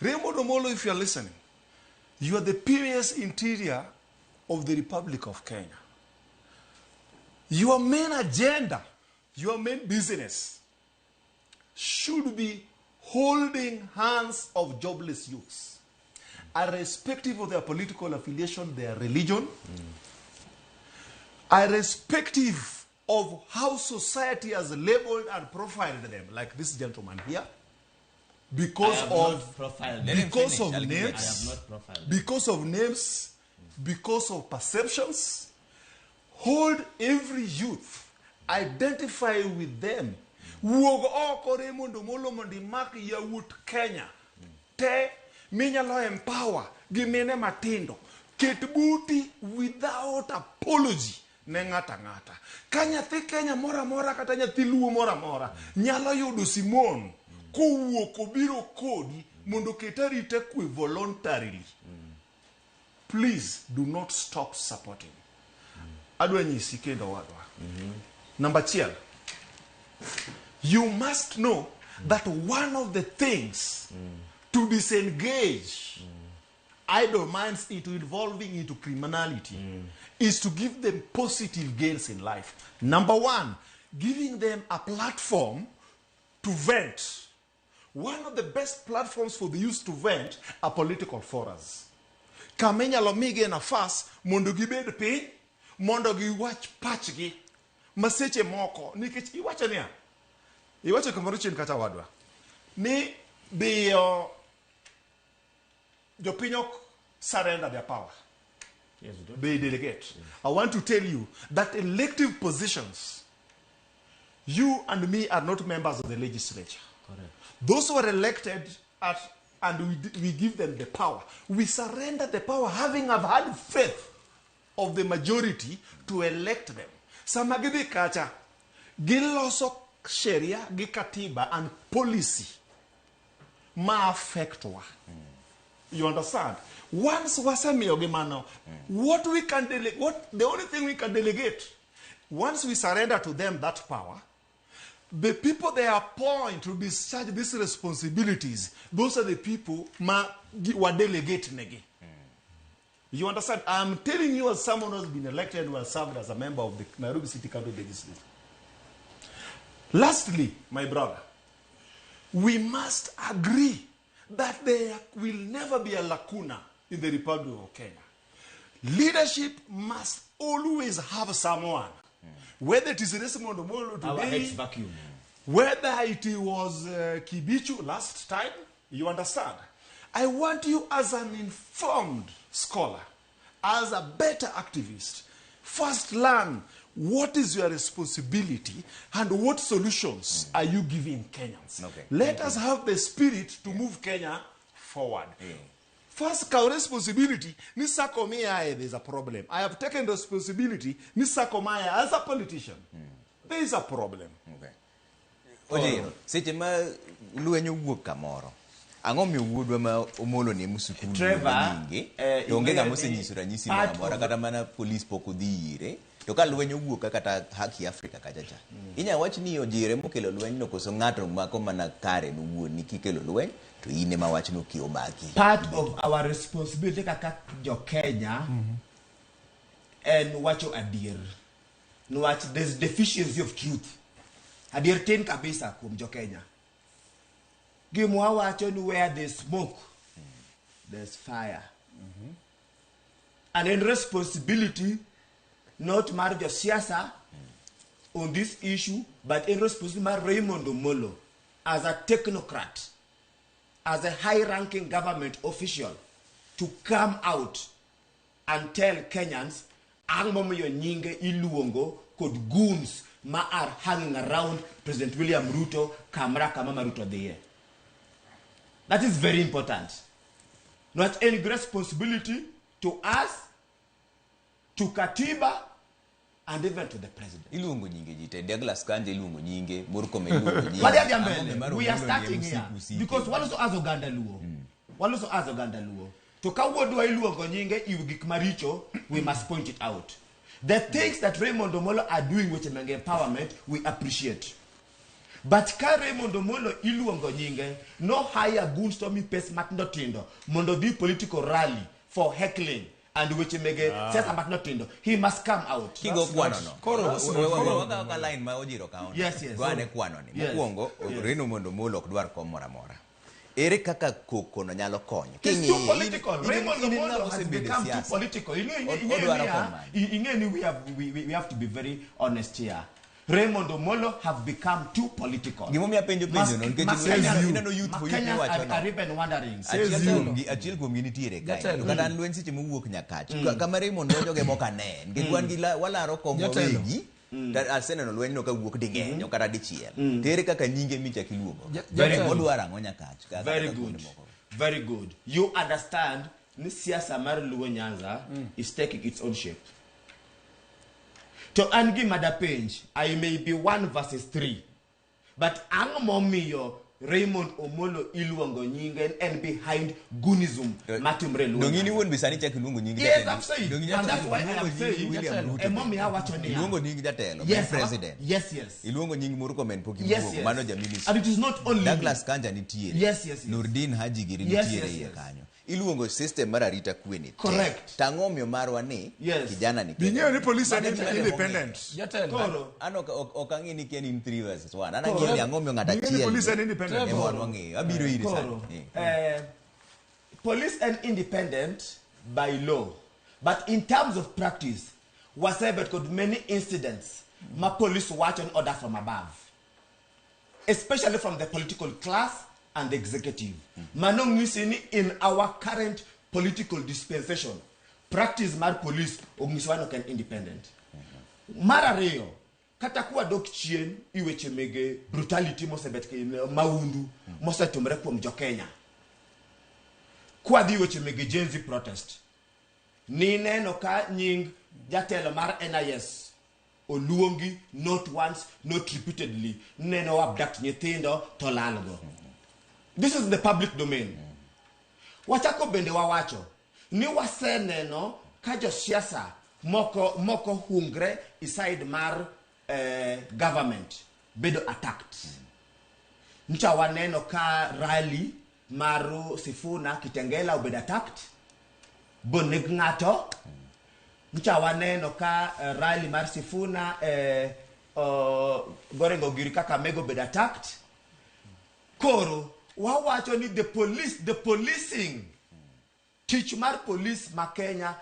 Raymond Omolo, if you are listening, you are the PS Interior of the Republic of Kenya. Your main agenda, your main business should be holding hands of jobless youths, irrespective of their political affiliation, their religion, irrespective of how society has labeled and profiled them, like this gentleman here, because of names, because of perceptions. Hold every youth, identify with them. Wuog oko Raymond Omolo mondi mak yawut Kenya te minyalo empower gimene matindo ket buti without apology ne ng'ata ng'ata. Ka nyathi Kenya mora mora kata nyathi luo mora mora nyalo yudo Simon kowuok obiro kodi mondo ket arita kwe voluntarily. Please do not stop supporting. Adwa nyisi kendo wadwa. Number 10. You must know that one of the things to disengage idle minds into involving into criminality is to give them positive gains in life. Number one, giving them a platform to vent. One of the best platforms for the youth to vent are political forums. Kamenya lomige na fas mondo gibed piny mondo giwach pachgi maseche moko nikech iwacho kamoro chien kata wadwa ni biyo jopiny ok surrender their power. Yes, they delegate. Yes. I want to tell you that elective positions, you and me are not members of the legislature. Correct. Those who are elected and we give them the power. We surrender the power having had faith of the majority to elect them. Samagidi kacha giloso sheria gi katiba and policy ma affect wa. You understand? Once wasemiyo gimano, what we can delegate, the only thing we can delegate, once we surrender to them that power, the people they appoint to discharge these responsibilities, those are the people were delegate negi. You understand? I'm telling you as someone who has been elected who has served as a member of the Nairobi City Council Legislature. Lastly, my brother, we must agree that there will never be a lacuna in the Republic of Kenya. Leadership must always have someone. Whether it is Desmond Omolo today, whether it was Kibichu last time, you understand? I want you as an informed scholar, as a better activist, first learn what is your responsibility and what solutions are you giving Kenyans. Let us have the spirit to move Kenya forward. First, our responsibility, Nisakomia, there's a problem. I have taken responsibility, Nisakomaya, as a politician. There is a problem. Oje, seche ma luenyo wuok kamoro. Ang'o mi wuodwa ma Omolo ne musukuru nyinge? To onge ng'ama osenyiso ranyisi moro amora kata mana polis pok odhi ire. To ka lweny owuok kata Haki Afrika kachacha. Inya wach ni ojire mokelo lweny no koso ng'ato mako mana kare nuwuon ni kikelo lweny to ine ma wach no kiomaki. Part of our responsibility kaka jo Kenya and wacho adier. No watch there's deficiency of truth. Adier tin kabisa kuom jo Kenya. Gimwa wacho ni where there's smoke there's fire. And in responsibility not marriage of siasa on this issue, but in responsibility Raymond Omolo as a technocrat, as a high-ranking government official, to come out and tell Kenyans, ang momoyo nyinge iluongo kod goons ma are hanging around President William Ruto, kamra kama Ruto the year. That is very important. Not any responsibility to us, to Katiba, and even to the president. Ilungo nyinge jite, Douglas Kanja ilungo nyinge, Murkomen ilungo nyinge. We are starting here. Because one also has Uganda Luo. One also has Uganda Luo. To kawodu ilungo nyinge, iwigik maricho, we must point it out. The things that Raymond Omolo are doing with empowerment, we appreciate. But ka Raymond Omolo ilungo nyinge, no hire goonstormy pace matindo tindo, mondo di political rally for heckling. And which mege says I'm not tindo. He must come out. He go kwano no. Line ma ojiro kaona. Yes. Gwane kwano ni. Mokuongo Raymond Omolo ok dwar kom mora mora. Ere kaka koko no nyalo konyo. It's too political. Raymond Omolo has become too political. We have to be very honest here. Raymond Omolo have become too political. Gimomi apenjo no ngeche no youth for you wacho. Are even wondering. Achiel kuom gini tiere kae. To kata lweny seche mowuok nyakach. Kama Raymond donjo ge moka ne. Ngekwan gi walaro komo wegi. Aseneno lweny no kawuok ding'eny kata dichiel. Tere kaka nyinge michak iluongo. Odwaro ang'o nyakach. Very good. Very good. You understand ni siasa mar Luo Nyanza is taking its own shape. To angi madapenge, I may be 1 verses 3. But ang momiyo Raymond Omolo iluongo nyinge and behind goonism matumre Luo. Dongini won bisani chak iluongo nyinge. Yes, I'm saying. And that's why I am saying emomi ha wacho ni. Iluongo nyinge jatelo, president. Yes. Iluongo nyinge Murkomen pok iluongo mano ja minister. And it is not only Douglas Kanja nitiere. Yes. Nurdin Haji Giri nitiere iye kanyo. Iluongo system mar arita kwe ni. Correct. Tang'omio marwa ni kijana ni. Binyo ni police and independent. Koro ano okang'i ni ken in 3 verses 1. Ana ng'io ni ang'omio ng'ata chiel. Binyo ni police and independent. Abiro iri sani. Police and independent by law. But in terms of practice, wasebet got many incidents ma police watch an order from above. Especially from the political class and the executive. Manong nisini in our current political dispensation, practice mar police ogniswano can independent. Marareo, katakuwa dok chien iweche mege brutality mosebet ke maundu mosetumre kuom jo Kenya. Kwa di iweche mege Gen Z protest. Ni neno ka nying jatelo mar NIS oluongi not once, not repeatedly, neno abduct nyithindo to lalgo. This is the public domain. Wachako bende wawacho ni waseneno ka josiasa moko hungre inside mar government bedo attacked. Ncha waneno ka rally maru Sifuna Kitengela obedo attacked. Boneg ng'ato. Ncha waneno ka rally mar Sifuna Gorengo Giri kaka mego obedo attacked. Koro wawacho ni the policing teach mar police ma Kenya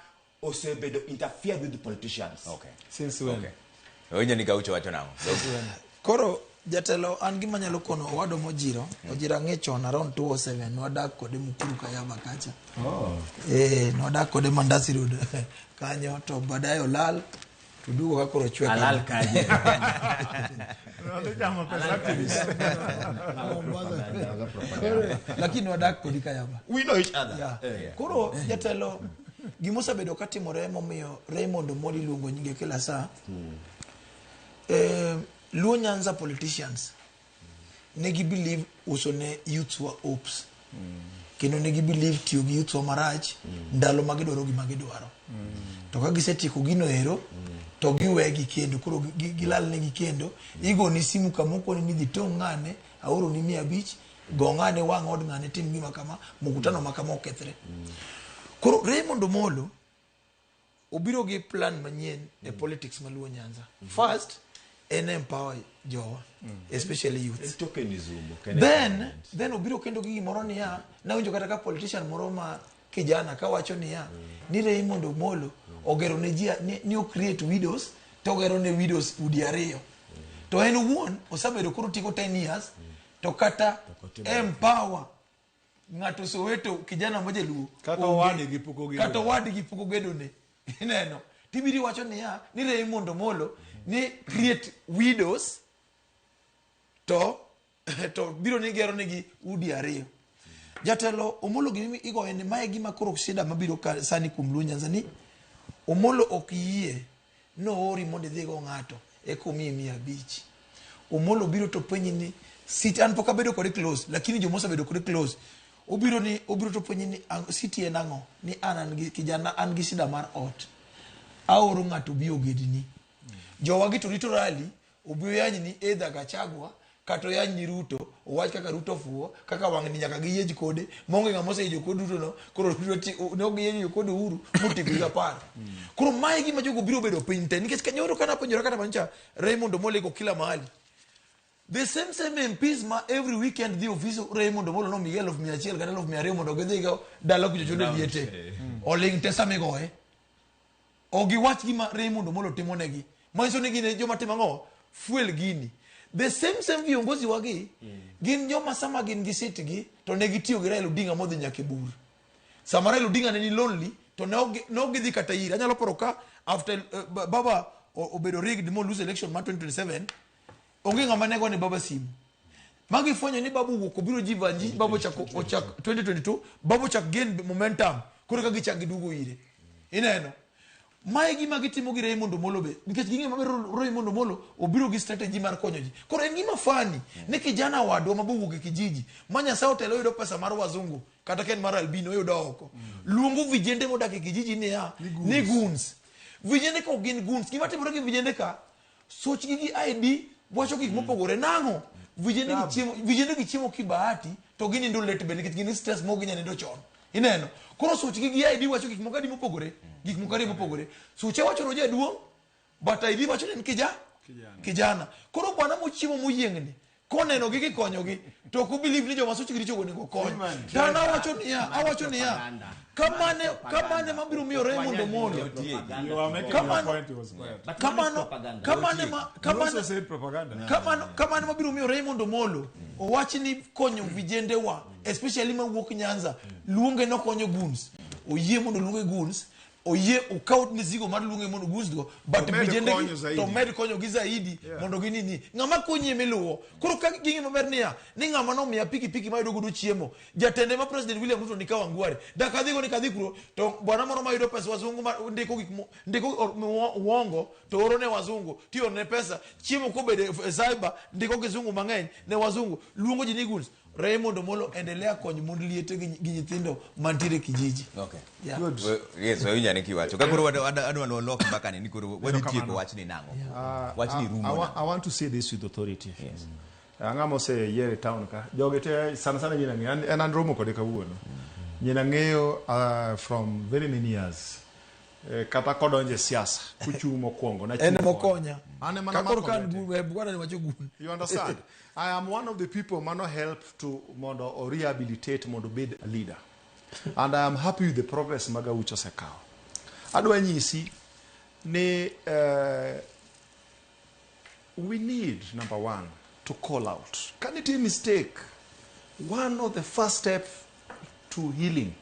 osebedo interfere with the politicians. Okay. Since when? Okay. Onya ni gaucho wacho nango. Koro jatelo an gima nyalo kono wado mojiro ojira ng'echon around 207 nodak kode Mukuru Kayaba kacha. Nodak kode Mandasi Road kanyo to badaye olal to dugo ka koro chwe alal kaje. Lakini nodak kode Kayaba. We know each other. Yeah. Koro jatelo gimosa bedo katimore momiyo Raymond Omoli luongo nyinge kila saa. Luo Nyanza politicians negi believe usone youths wa hopes. Kendo negi believe tiyo gi youths wa marach ndalo magidwaro gi magidwaro. To ka gisetieko gino ero to giwegi kendo koro gilal negi kendo igo ni simu kamoko ni midhi tong' ng'ane aoro ni 500 go ng'ane wang' od ng'ane tim gima kama mukutano makama okethre. Koro Raymond Omolo obiro gi plan manyien e politics ma Luo Nyanza. First and empower jowa, especially youth. Then obiro kendo gi gimoro niya na winjo kata ka politician moro ma kijana ka wacho niya ni Raymond Omolo ogero ne ji ni o create widows to ogero ne widows udi ariyo. To en wuon osabedo koro tiko 10 years to kata empower ng'ato Soweto kijana moja Luo kata wadi gi puko gedone. Ineno tibiri wacho niya ni Raymond Omolo ni create widows to biro ni gero negi udi ariyo. Jatelo Omolo gimi igo en mae gima koro shida mabiro ka sani kum Luo Nyanza ni Omolo okiyie no ori monde dhigo ng'ato e komi 500. Omolo biro to penyi ni sit an poka bedo kore close lakini jomosa bedo kore close obiro to penyi ni city enango ni an gi kijana an gi shida mar ot aoro ng'ato bio gedni jowa to rito rally obiro yanyi ni either Gachagua kato yanyi Ruto owach kaka Ruto fuo kaka wang'ni nyaka giyeji kode monge ng'amose yejo kode Ruto no koro Ruto no giyeji kode Uhuru mutiko ga par. Koro mae gima jogo biro bedo piny te nikech kanyoro kana penjora kata mancha Raymond Omolo go kila mahali. The same MPs ma every weekend the office Raymond Omolo no Miguel of 100 kata of 200 mondo gedhiga dalo kujochode liete oling tesa migoe ogi wach gima Raymond Omolo timonegi manyiso ni gine joma timo ang'o fuel gini. The same viongozi wagi gin joma sama gin gi sitgi to ne gitiyo gi Raila Odinga modhi nyaka e bur. Sama Raila Odinga ne ni lonely to ne gidhi kata ira anyalo paro ka after baba obedo rigged mo lose election ma 2027 onge ng'ama nego ne baba simu magi fwenyo ni babu wuok obiro jivanji babu ochak 2022 babu ochak gain momentum koro ka gichak gidugo ire. Ineno mae gima gitimo gi Raymond Omolo be nikech ging'e maber Raymond Omolo obiro gi strategy mar konyo ji. Koro en gima fani ne kijana wadwa mabugo gi kijiji manya sao telo yudo pesa mar wazungu kata ken mar albino yudo oko luongo vijende modak e kijiji ni goons. Vijende ko gin goons gima timore gi vijende ka soch gi ID wacho gik mopogore nang'o vijende gi chiemo kibahati to gini ndo let be nikech gin stress mo ginya nindo chon. Ineno koro soch gi ID wacho gik mokadi mopogore gik mokari mopogore soche wacho roje duong but ID wacho ni kijana koro bwana mochiemo moyiengni koneno gi gikonyo gi to ku believe ni joma soch gi richo nego konyo tana awacho niya kamane mabiro miyo Raymond Omolo kamane mabiro miyo Raymond Omolo owachi ni konyo vijende wa especially mawuok Nyanza luonge no konyo goons oyie mondo luonge goons oye ukaut mizigo mar luonge mondo goons go but vijende to med konyo gi zaidi mondo ginini ng'ama konye meluwo. Koro ka gingi maber niya ni ng'ama no miya piki mayudo godo chiemo jatende ma President William Ruto ni Kawangware da kadhigo ni kadhikuro to bwana moro mayudo pesa wazungu ndiko uongo to oro ne wazungu tiyo ne pesa chiemo ko bede cyber ndiko kizungu mang'eny ne wazungu luongo ji ni goons Raymond Omolo endelea kony mond liete gi nyithindo mantiere kijiji. Okay. Yeah. Good. Yes, so yanya kiwacho. Kakoro adwa no lock mpaka ni koro wadi tieko wach ni nango. Wach ni rumo. I want to say this with authority. Yes. Angamo say yere town ka. Jogete sana sana nyina ngi en an romo kode kawuono. Nyina ng'eyo from very many years. Kata kodonje siasa kuchung mokwongo na en mokonya kakoro kan bwana ni wacho gun. You understand? I am one of the people mano help to mondo or rehabilitate mondo bed a leader, and I am happy with the progress maga ucho sekao. Adwa nyisi ni we need, number one, to call out. Can it be a mistake? One of the first steps to healing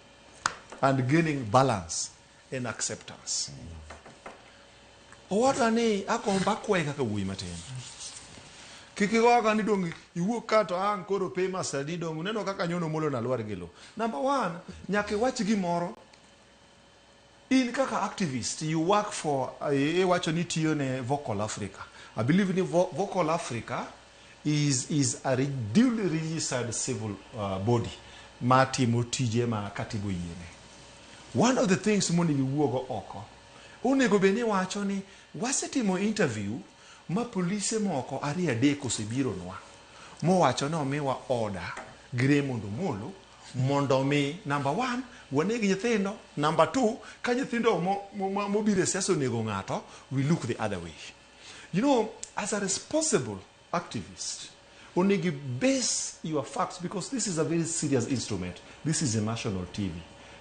and gaining balance and acceptance. Owata ni akomba kwe kaka wuyi matin. Kiki goga ni dongi iwuok kato ang koro pay master ni dongi neno kaka nyono molo na lwar gilo. Number one, nyake wach gimoro. In kaka activist, you work for wacho ni tiyo ne Vocal Africa. I believe ni Vocal Africa is a duly registered civil body. Matimo tije ma katigo yene. One of the things moni wuogo oko. Onego beni wacho ni wasetimo interview ma polise moko ari adek osebiro nwa. Mo wacho no miwa order gire mondo molo mondo mi number one wanegi nyithindo, number two ka nyithindo mobire siasa onego ng'ato, we look the other way. You know, as a responsible activist, onegi base your facts because this is a very serious instrument. This is a national TV.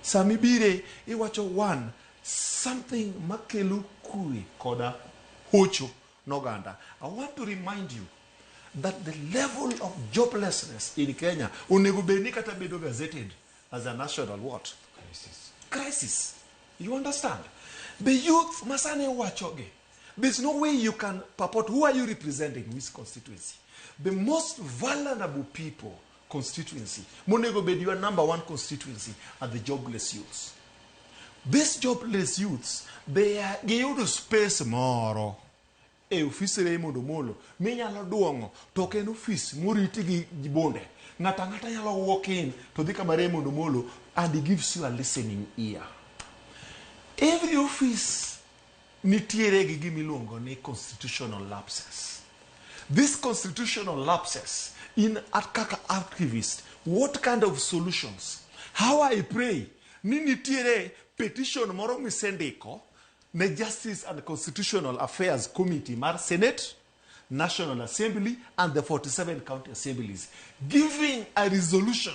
Samibire iwacho one something makelu kui koda hocho noganda. I want to remind you that the level of joblessness in Kenya onego beni kata bedo gazetted as a national what? Crisis. You understand? The youth masane wachoge. There's no way you can purport. Who are you representing? Which constituency? The most vulnerable people constituency. Monego be your number one constituency are the jobless youths. These jobless youths, they are given space more. E office Raymond Omolo, minyalo duongo, to ken office moriti gi bonde. Ngata nyalo walk in to the kama Raymond Omolo and he gives you a listening ear. Every office nitiere gi gimiluongo ni constitutional lapses. These constitutional lapses in Kaka activist, what kind of solutions? How I pray, nitiere petition moro misendiko ne Justice and Constitutional Affairs Committee mar Senate, National Assembly and the 47 county assemblies giving a resolution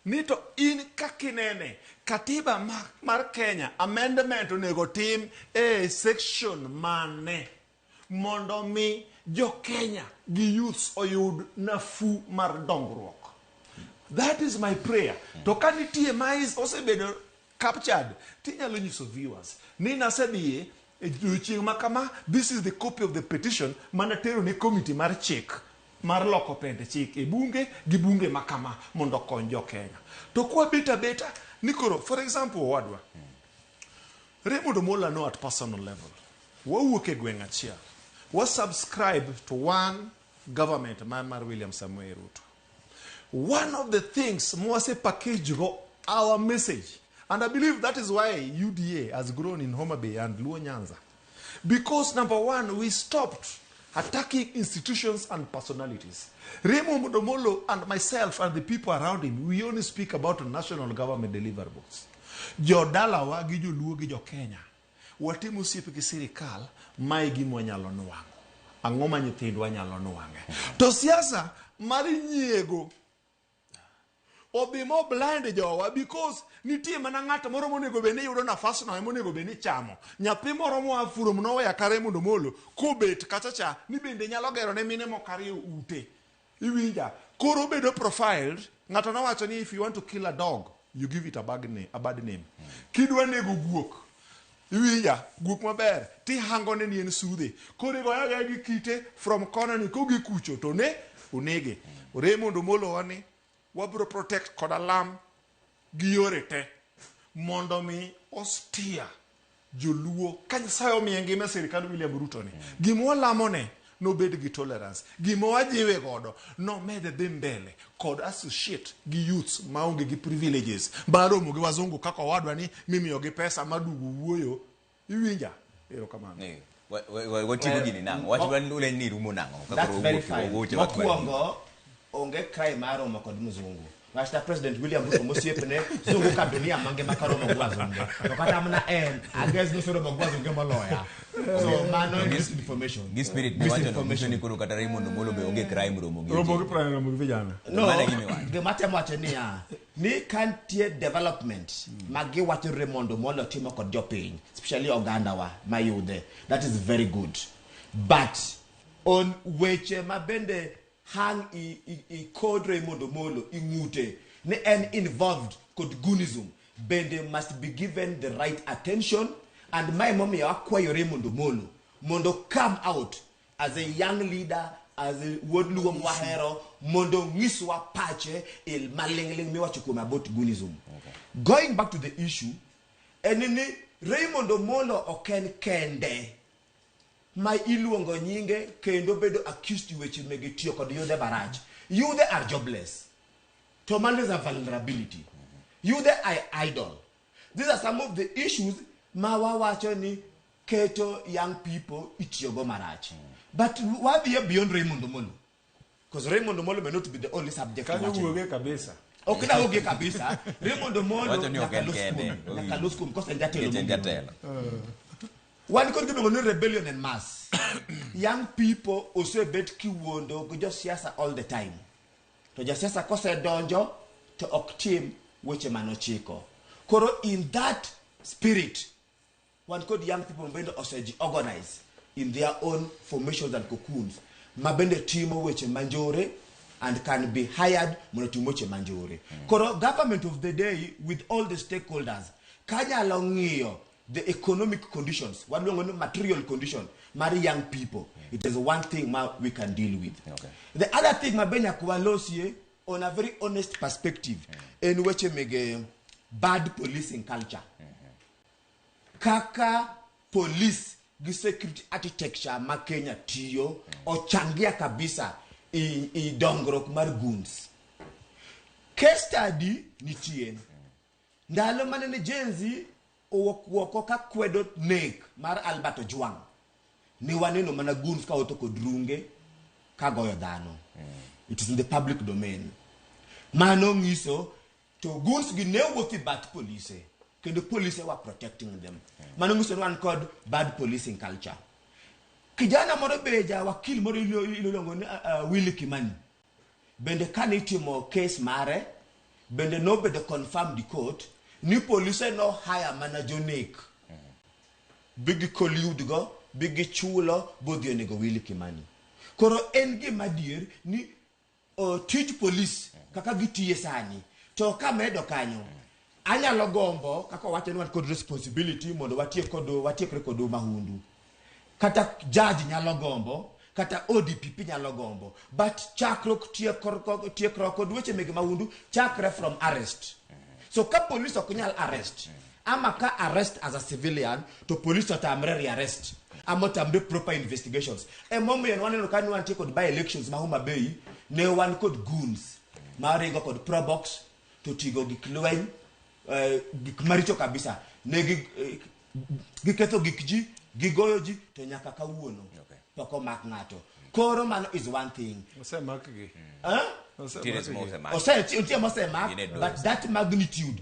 nito in kakinene katiba mar Kenya amendment onego tim a section mane mondo mi jo Kenya gi youths oyud nafu mar dongruok. That is my prayer. To kanitie mais osebedo captured tinyalo nyiso viewers ni nasedie chieng' makama. This is the copy of the petition manatero ne committee mar chik mar loko pende chik e bunge gi bunge makama mondo kony jo Kenya. To kwa beta nikoro for example wadwa Raymond Omolo no at personal level wawuok e gweng' achiel was subscribe to one government man mar William Samoei Ruto. One of the things mwase package go our message. And I believe that is why UDA has grown in Homa Bay and Luo Nyanza. Because number one, we stopped attacking institutions and personalities. Raymond Omolo and myself and the people around him, we only speak about national government deliverables. Jodala wa gi Luo gi Kenya. Watimu sipe ki sirikal, mai gi mwanyalo nuwango. Angoma nyithindo wanyalo nuwange. To siasa, mari nyiego. Obimo blind jowa because nitie mana ng'ato moro monego beni yudo nafas no monego beni chamo. Nyathi moro moa Furum noweya ka Raymond Omolo kobet kachacha ni bende nyalo gero ne mine mokari ute. Iwinja koro bedo profiled. Ng'ato nowacho ni if you want to kill a dog you give it a bad name. Kidwa nego guok. Iwinja guok maber ti hango ne en sudhe. Koro goya gi kite from corner ni kogi kucho to ne onege. Raymond Omolo wani wabro protect kod alam gi yore te mondo mi ostia joluo ka Nyasaye omiye ngima sirikal William Ruto ni gimwa lamone nobed gi tolerance. Gima wajiwe godo nomede dhi mbele kod associate gi youths maonge gi privileges. Baromo gi wazungu kaka wadwa ni mimiyo gi pesa madugu wuoyo. Iwinja? Erokamano. Watigo gini nango. Wachibani ule ni rumo nango. That's very fine. Mokuongo onge cry maromo kod mzungu. Mr. President William Ruto mosiepne zungu ka dunia mange makaro mogwazunge. To kata mna I guess no soro mogwazunge moloya. So mano misinformation. Gi spirit ni wacho ni kuro kata Raymond Omolo be onge crime romo gi. Romo gi prime romo gi vijana. No. Gimate mwache ni kantie development magi wacho Raymond Omolo timo kod jopiny, especially Oganda wa mayude. That is very good. But on weche mabende hang I code Raymond Omolo ingute ne en involved kod gunism bende must be given the right attention, and my mommy akwayo Raymond Omolo mondo come out as a young leader, as a word luo mwahero mondo ngiswa pache il malingling miwacho kuma about gunism. Going back to the issue, enini Raymond Omolo oken kende ma iluongo nyinge kendo bedo accused weche mege tiyo kod yude baraj. Yude are jobless. To manage a vulnerability. Yude are idle. These are some of the issues ma wawacho ni keto young people itiyogo maraj. But why be beyond Raymond Omolo? Because Raymond Omolo may not be the only subject. Can you uge kabisa? Okina uge kabisa. Raymond Omolo nakalo school because njatelo. One could give a rebellion en mass. Young people also bet kiwondo go just siasa all the time. To just siasa kose donjo to oktim weche manochiko. Koro in that spirit, one could young people mbendo oseji organize in their own formations and cocoons. Mabende timo weche manjore and can be hired monotimo weche manjore. Koro government of the day with all the stakeholders kanya longiyo the economic conditions, what we want material condition, marry young people. It is one thing we can deal with. Okay. The other thing, mabenya kuwalosie on a very honest perspective, in which mege bad policing culture. Kaka police gi security architecture ma Kenya tiyo ochangia kabisa I dongro mar goons. Case study nitie. Ndalo manene jenzi woko ka kwedo nek mar Albert Ojwang ni waneno mana goons ka otoko drunge ka goyo dhano. It is in the public domain. Mano ngiso to goons gi ne wuothi bat police kendo police were protecting them. Mano ngiso one called bad policing culture. Kijana moro beja wakil moro ilolongo ni Willy Kimani bende kanitimo case mare bende no bede confirm the court ni police no hire manager nek. Big collude go, big chulo, bodhi nego Willy Kimani. Koro engi madier ni teach police kaka gitiye sani. To kamedo kanyo. Anyalo gombo kaka wacho ni kod responsibility mondo watie kodo mahundu. Kata judge nyalo gombo, kata ODPP nyalo gombo. But chakrok tie kod weche mege mahundu chakre from arrest. So ka police okunyal arrest ama ka arrest as a civilian to police otamre rearrest ama otamre proper investigations. Momo yen waneno ka wan tie kod by elections ma Homa Bay ne wan kod goons ma ringo kod probox to tigo gik lweny gik maricho kabisa ne giketho gik ji gigoyo ji to nyaka kawuono poko mak ngato. Koro mano is one thing. Osemak gi. But that magnitude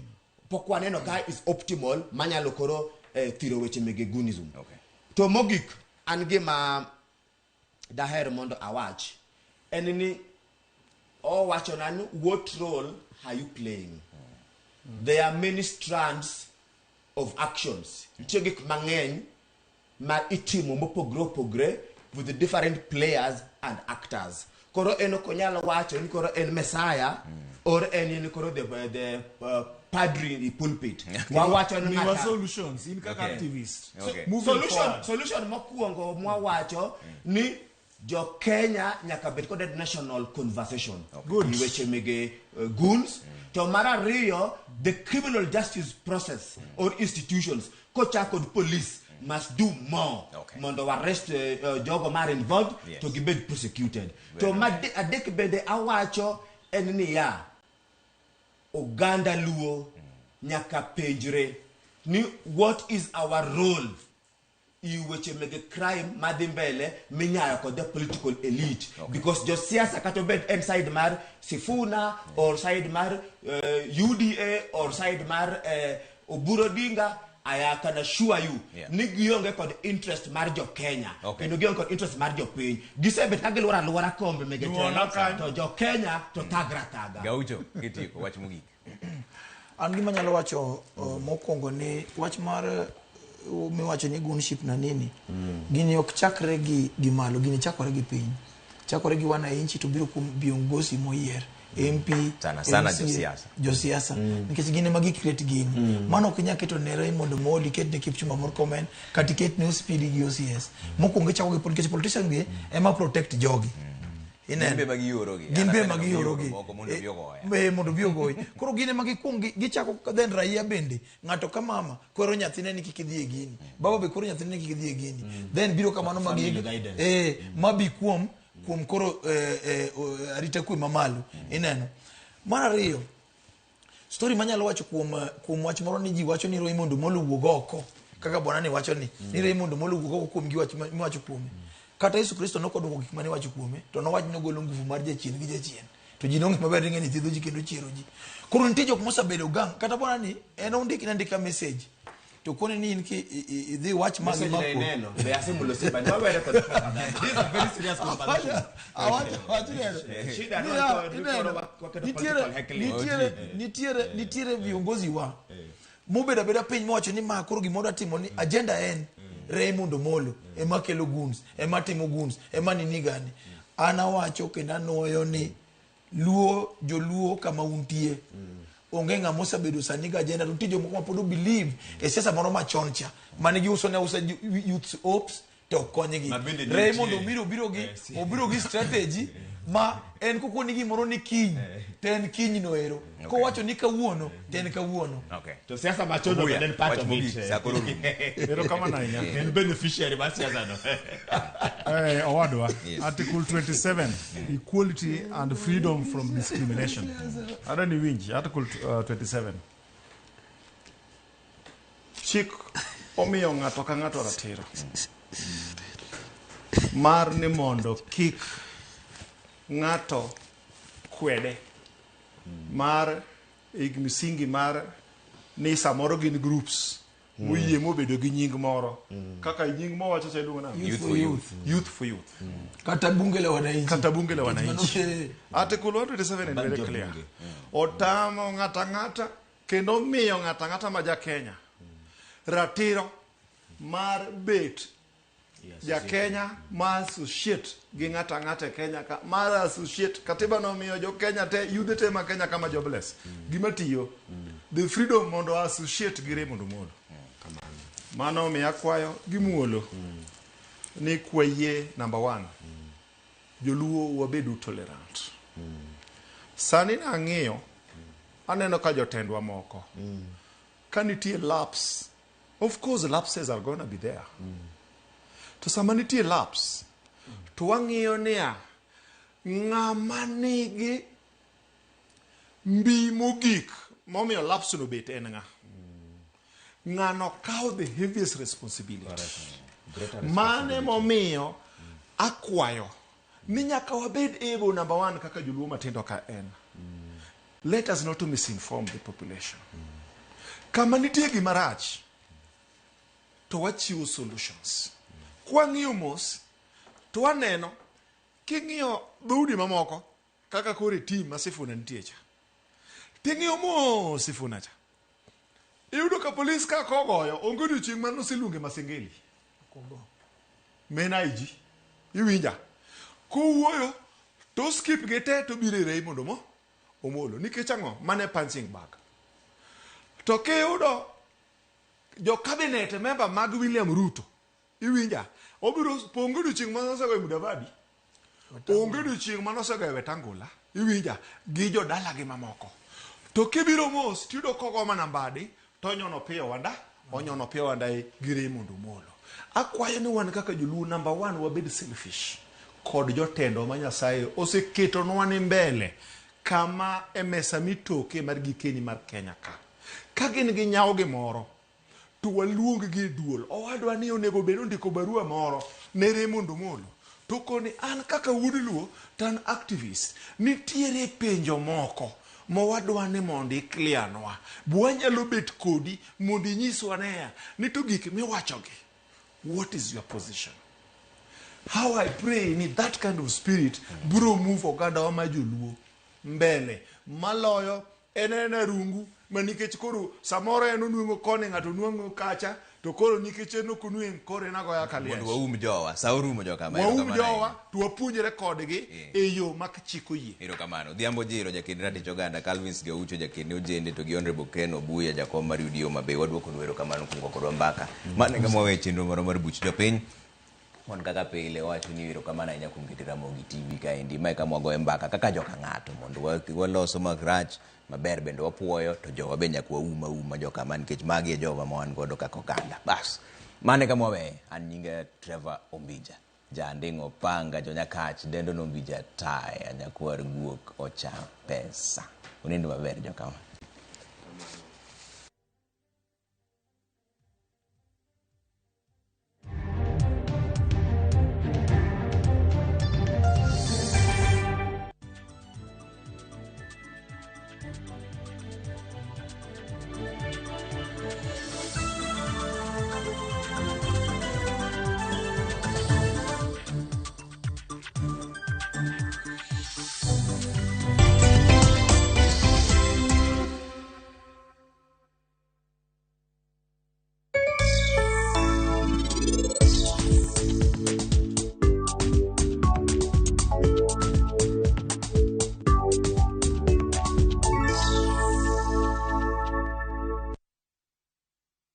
pokwaneno ka is optimal manyalo koro thiro weche mege gunism. To mogik angema daher mondo awach enini wacho nanu what role are you playing? There are many strands of actions. Gik mangeny ma itimo mopogre with the different players and actors. Koro eno konyalo wacho ni koro en Messiah or en koro the padre in the pulpit. Wawacho ni solutions in kaka activists. Solution mokuongo mwawacho ni jo Kenya nyaka bet kod national conversation. Weche mege goons. To mara riyo the criminal justice process or institutions kocha kod police must do more mondo arrest jogo mar involved to gibed prosecuted. To adek bende awacho en niya, Oganda Luo nyaka penjre ni what is our role i weche mege crime madhi mbele minyayo kod the political elite, because josiasa kata bed inside mar Sifuna or side mar UDA or side mar Oburu Odinga, I can assure you ni gionge kod interest mar jo Kenya kendo gionge kod interest mar jo piny. Gisebet ka gilwora lwora kombe mege to jo Kenya to tagra taga. Gaucho kitiko wach mogik. An gima nyalo wacho mokwongo ni wach mar miwacho ni gunship na nini, gini ok chakre gi malo, gini chakore gi piny, chakore gi wananchi to biro kuom viongozi moyier MP sana josiasa nikech gine magi create gini mano ok nyaka keto ne Raymond Omolo ket ne Kipchumba Murkomen kata ket ne Speedy gi OCS mokwongo chako gi nikech politician gi ema protect jogi Gimbe magi yorogi. Gimbe magi yorogi. Mondo biogoy. Koro gine magi kuongi gichako then raia bende. Ng'ato ka mama koro nyathine ni kikidhi e gini. Baba be koro nyathine ni kikidhi e gini. Then biro kamano magi mabi kuom koro arita kwe mamalo. Ineno. Mar ariyo. Story manyalo wacho kuom wach moro ni ji wacho ni Raymond Omolo wuog oko. Kaka bwana ni wacho ni Raymond Omolo wuog oko kuom gi wach miwacho kuome. Kata Yesu Kristo nokoduoko gik mane wacho kuome to nowach nogolo nguvu mar jachien gi jachien to ji nonge maber ng'eni thiedho ji kendo chiero ji. Koro nitie jok mosabedo gang kata bwana ni en ondika message to kone ni in ki idhi wach magi message neno be asimulo simba no were kod this is a very serious conversation. Nitiere viongozi wa mobeda beda piny mowacho ni ma koro gimoro atimo ni agenda en Raymond Omolo ema kelo guns, ema timo guns, ema nini gani. Ana wacho kenda noyo ni joluo kama untie. Onge ng'ama osebedo sani ga agenda to tijo moko mapodo believe e siasa moro machoncha mane giuso ne usa youth hopes to konygi. Raymond obiro gi strategy ma en koko ni gimoro ni kiny ten kiny no ero ko wacho ni kawuono ten kawuono to siasa machono benden part of it ero kama na nya en beneficiary ba siasa no owadwa article 27 equality and freedom from discrimination adani winji article 27 chik omiyo ng'ato ka ng'ato ratiro mar ni mondo kik ng'ato kwede mar misingi mar ni samoro gin groups moyie mobedo gi nying moro kaka nying mowacho cha duona youth for youth kata bunge la wananchi article 127 is very clear otamo ng'ata kendo miyo ng'ata ma ja Kenya ratiro mar bet ja Kenya ma associate gi ng'ata Kenya ka mar associate katiba no miyo jo Kenya te yudhe te ma Kenya kama jobless gima tiyo the freedom mondo associate gi Raymond Omolo mano mi akwayo gimuolo ni kwaye number 1 joluo wabedu tolerant sani na ng'iyo aneno ka jotendwa moko kanitie lapse of course lapses are gonna be there to sama nitie lapse to wang'iyo niya ng'ama nigi mbi mogik momiyo lapse no bet en ng'ano kawo the heaviest responsibility mane momiyo akwayo ni nyaka wabed able number 1 kaka joluo matindo ka en let us not to misinform the population kama nitie gima rach to wachiwo solutions. Kwang'iyo mos to aneno king'iyo dhoudi mamoko kaka kore team ma Sifuna nitie cha ting'iyo mos Sifuna cha iyudo ka polis ka kogoyo onge odiochieng' mano siluonge Masengeli mena iji iwinja kowuoyo to skip gete to bire Raymond Omolo nikech ang'o mane punching bag to kiyudo jo cabinet member mag William Ruto iwinja obiro pongo odiochieng' manosegoyo Mudavadi onge odiochieng' manosegoyo Wetangula iwinja gi jodala gi mamoko to kibiro mos tiyudo kogo mana mbadi to nyono piyo onyono pia wandai gire mondo molo. Akwayo ni wan kaka joluo, number 1 wabed selfish kod jotendo ma Nyasaye oseketo nwani mbele kama emesa mitoke mar gikeni mar Kenya ka gin gi nyawo gimoro to waluong gi duol. Owadwa ni onego bed ndiko barua moro ne Raymond Omolo to koni an kaka wuod luo tan activist nitiere penjo moko mowadwa ni mondo iklianwa bwanyalo bet kodi mondo inyiswa neya ni to gik miwachogi. What is your position? How I pray ni that kind of spirit bro move oganda wa majoluo mbele maloyo enena rungu manikech koro samoro en onwengo kone ng'ato nwongo kacha to koro nikech en ok onweng koro en agoya kaliach. Mondo waum jowa, saurumo joka ma. Waum jowa to wapuonjre kodgi e yo makchiko yie. Erokamano. Odhiambo jiro jakend ratich oganda Calvins Gaucho, jakend Ojende to gi Honorable Ken Obuya, jakom mar UDO mabe. Waduoko nu erokamano kungo kodwa mbaka. Mane mwawe chenro moro mar buch jopiny. Mon kaka pile wacho ni erokamano ahinya kuom keto Ramogi TV kaendi. Mae ka mwagoye mbaka kaka joka ng'ato mondo waloso magrach maber bende wapuoyo to jowa be nyaka wauma joka man nikech magi e jowa ma wan godo kaka oganda. Bas mane ka mwawe an nyinga Trevor Ombija, jandingo panga jonyakach dendo no Ombija taya nyakwar guok ocha pesa. Unindo maber joka.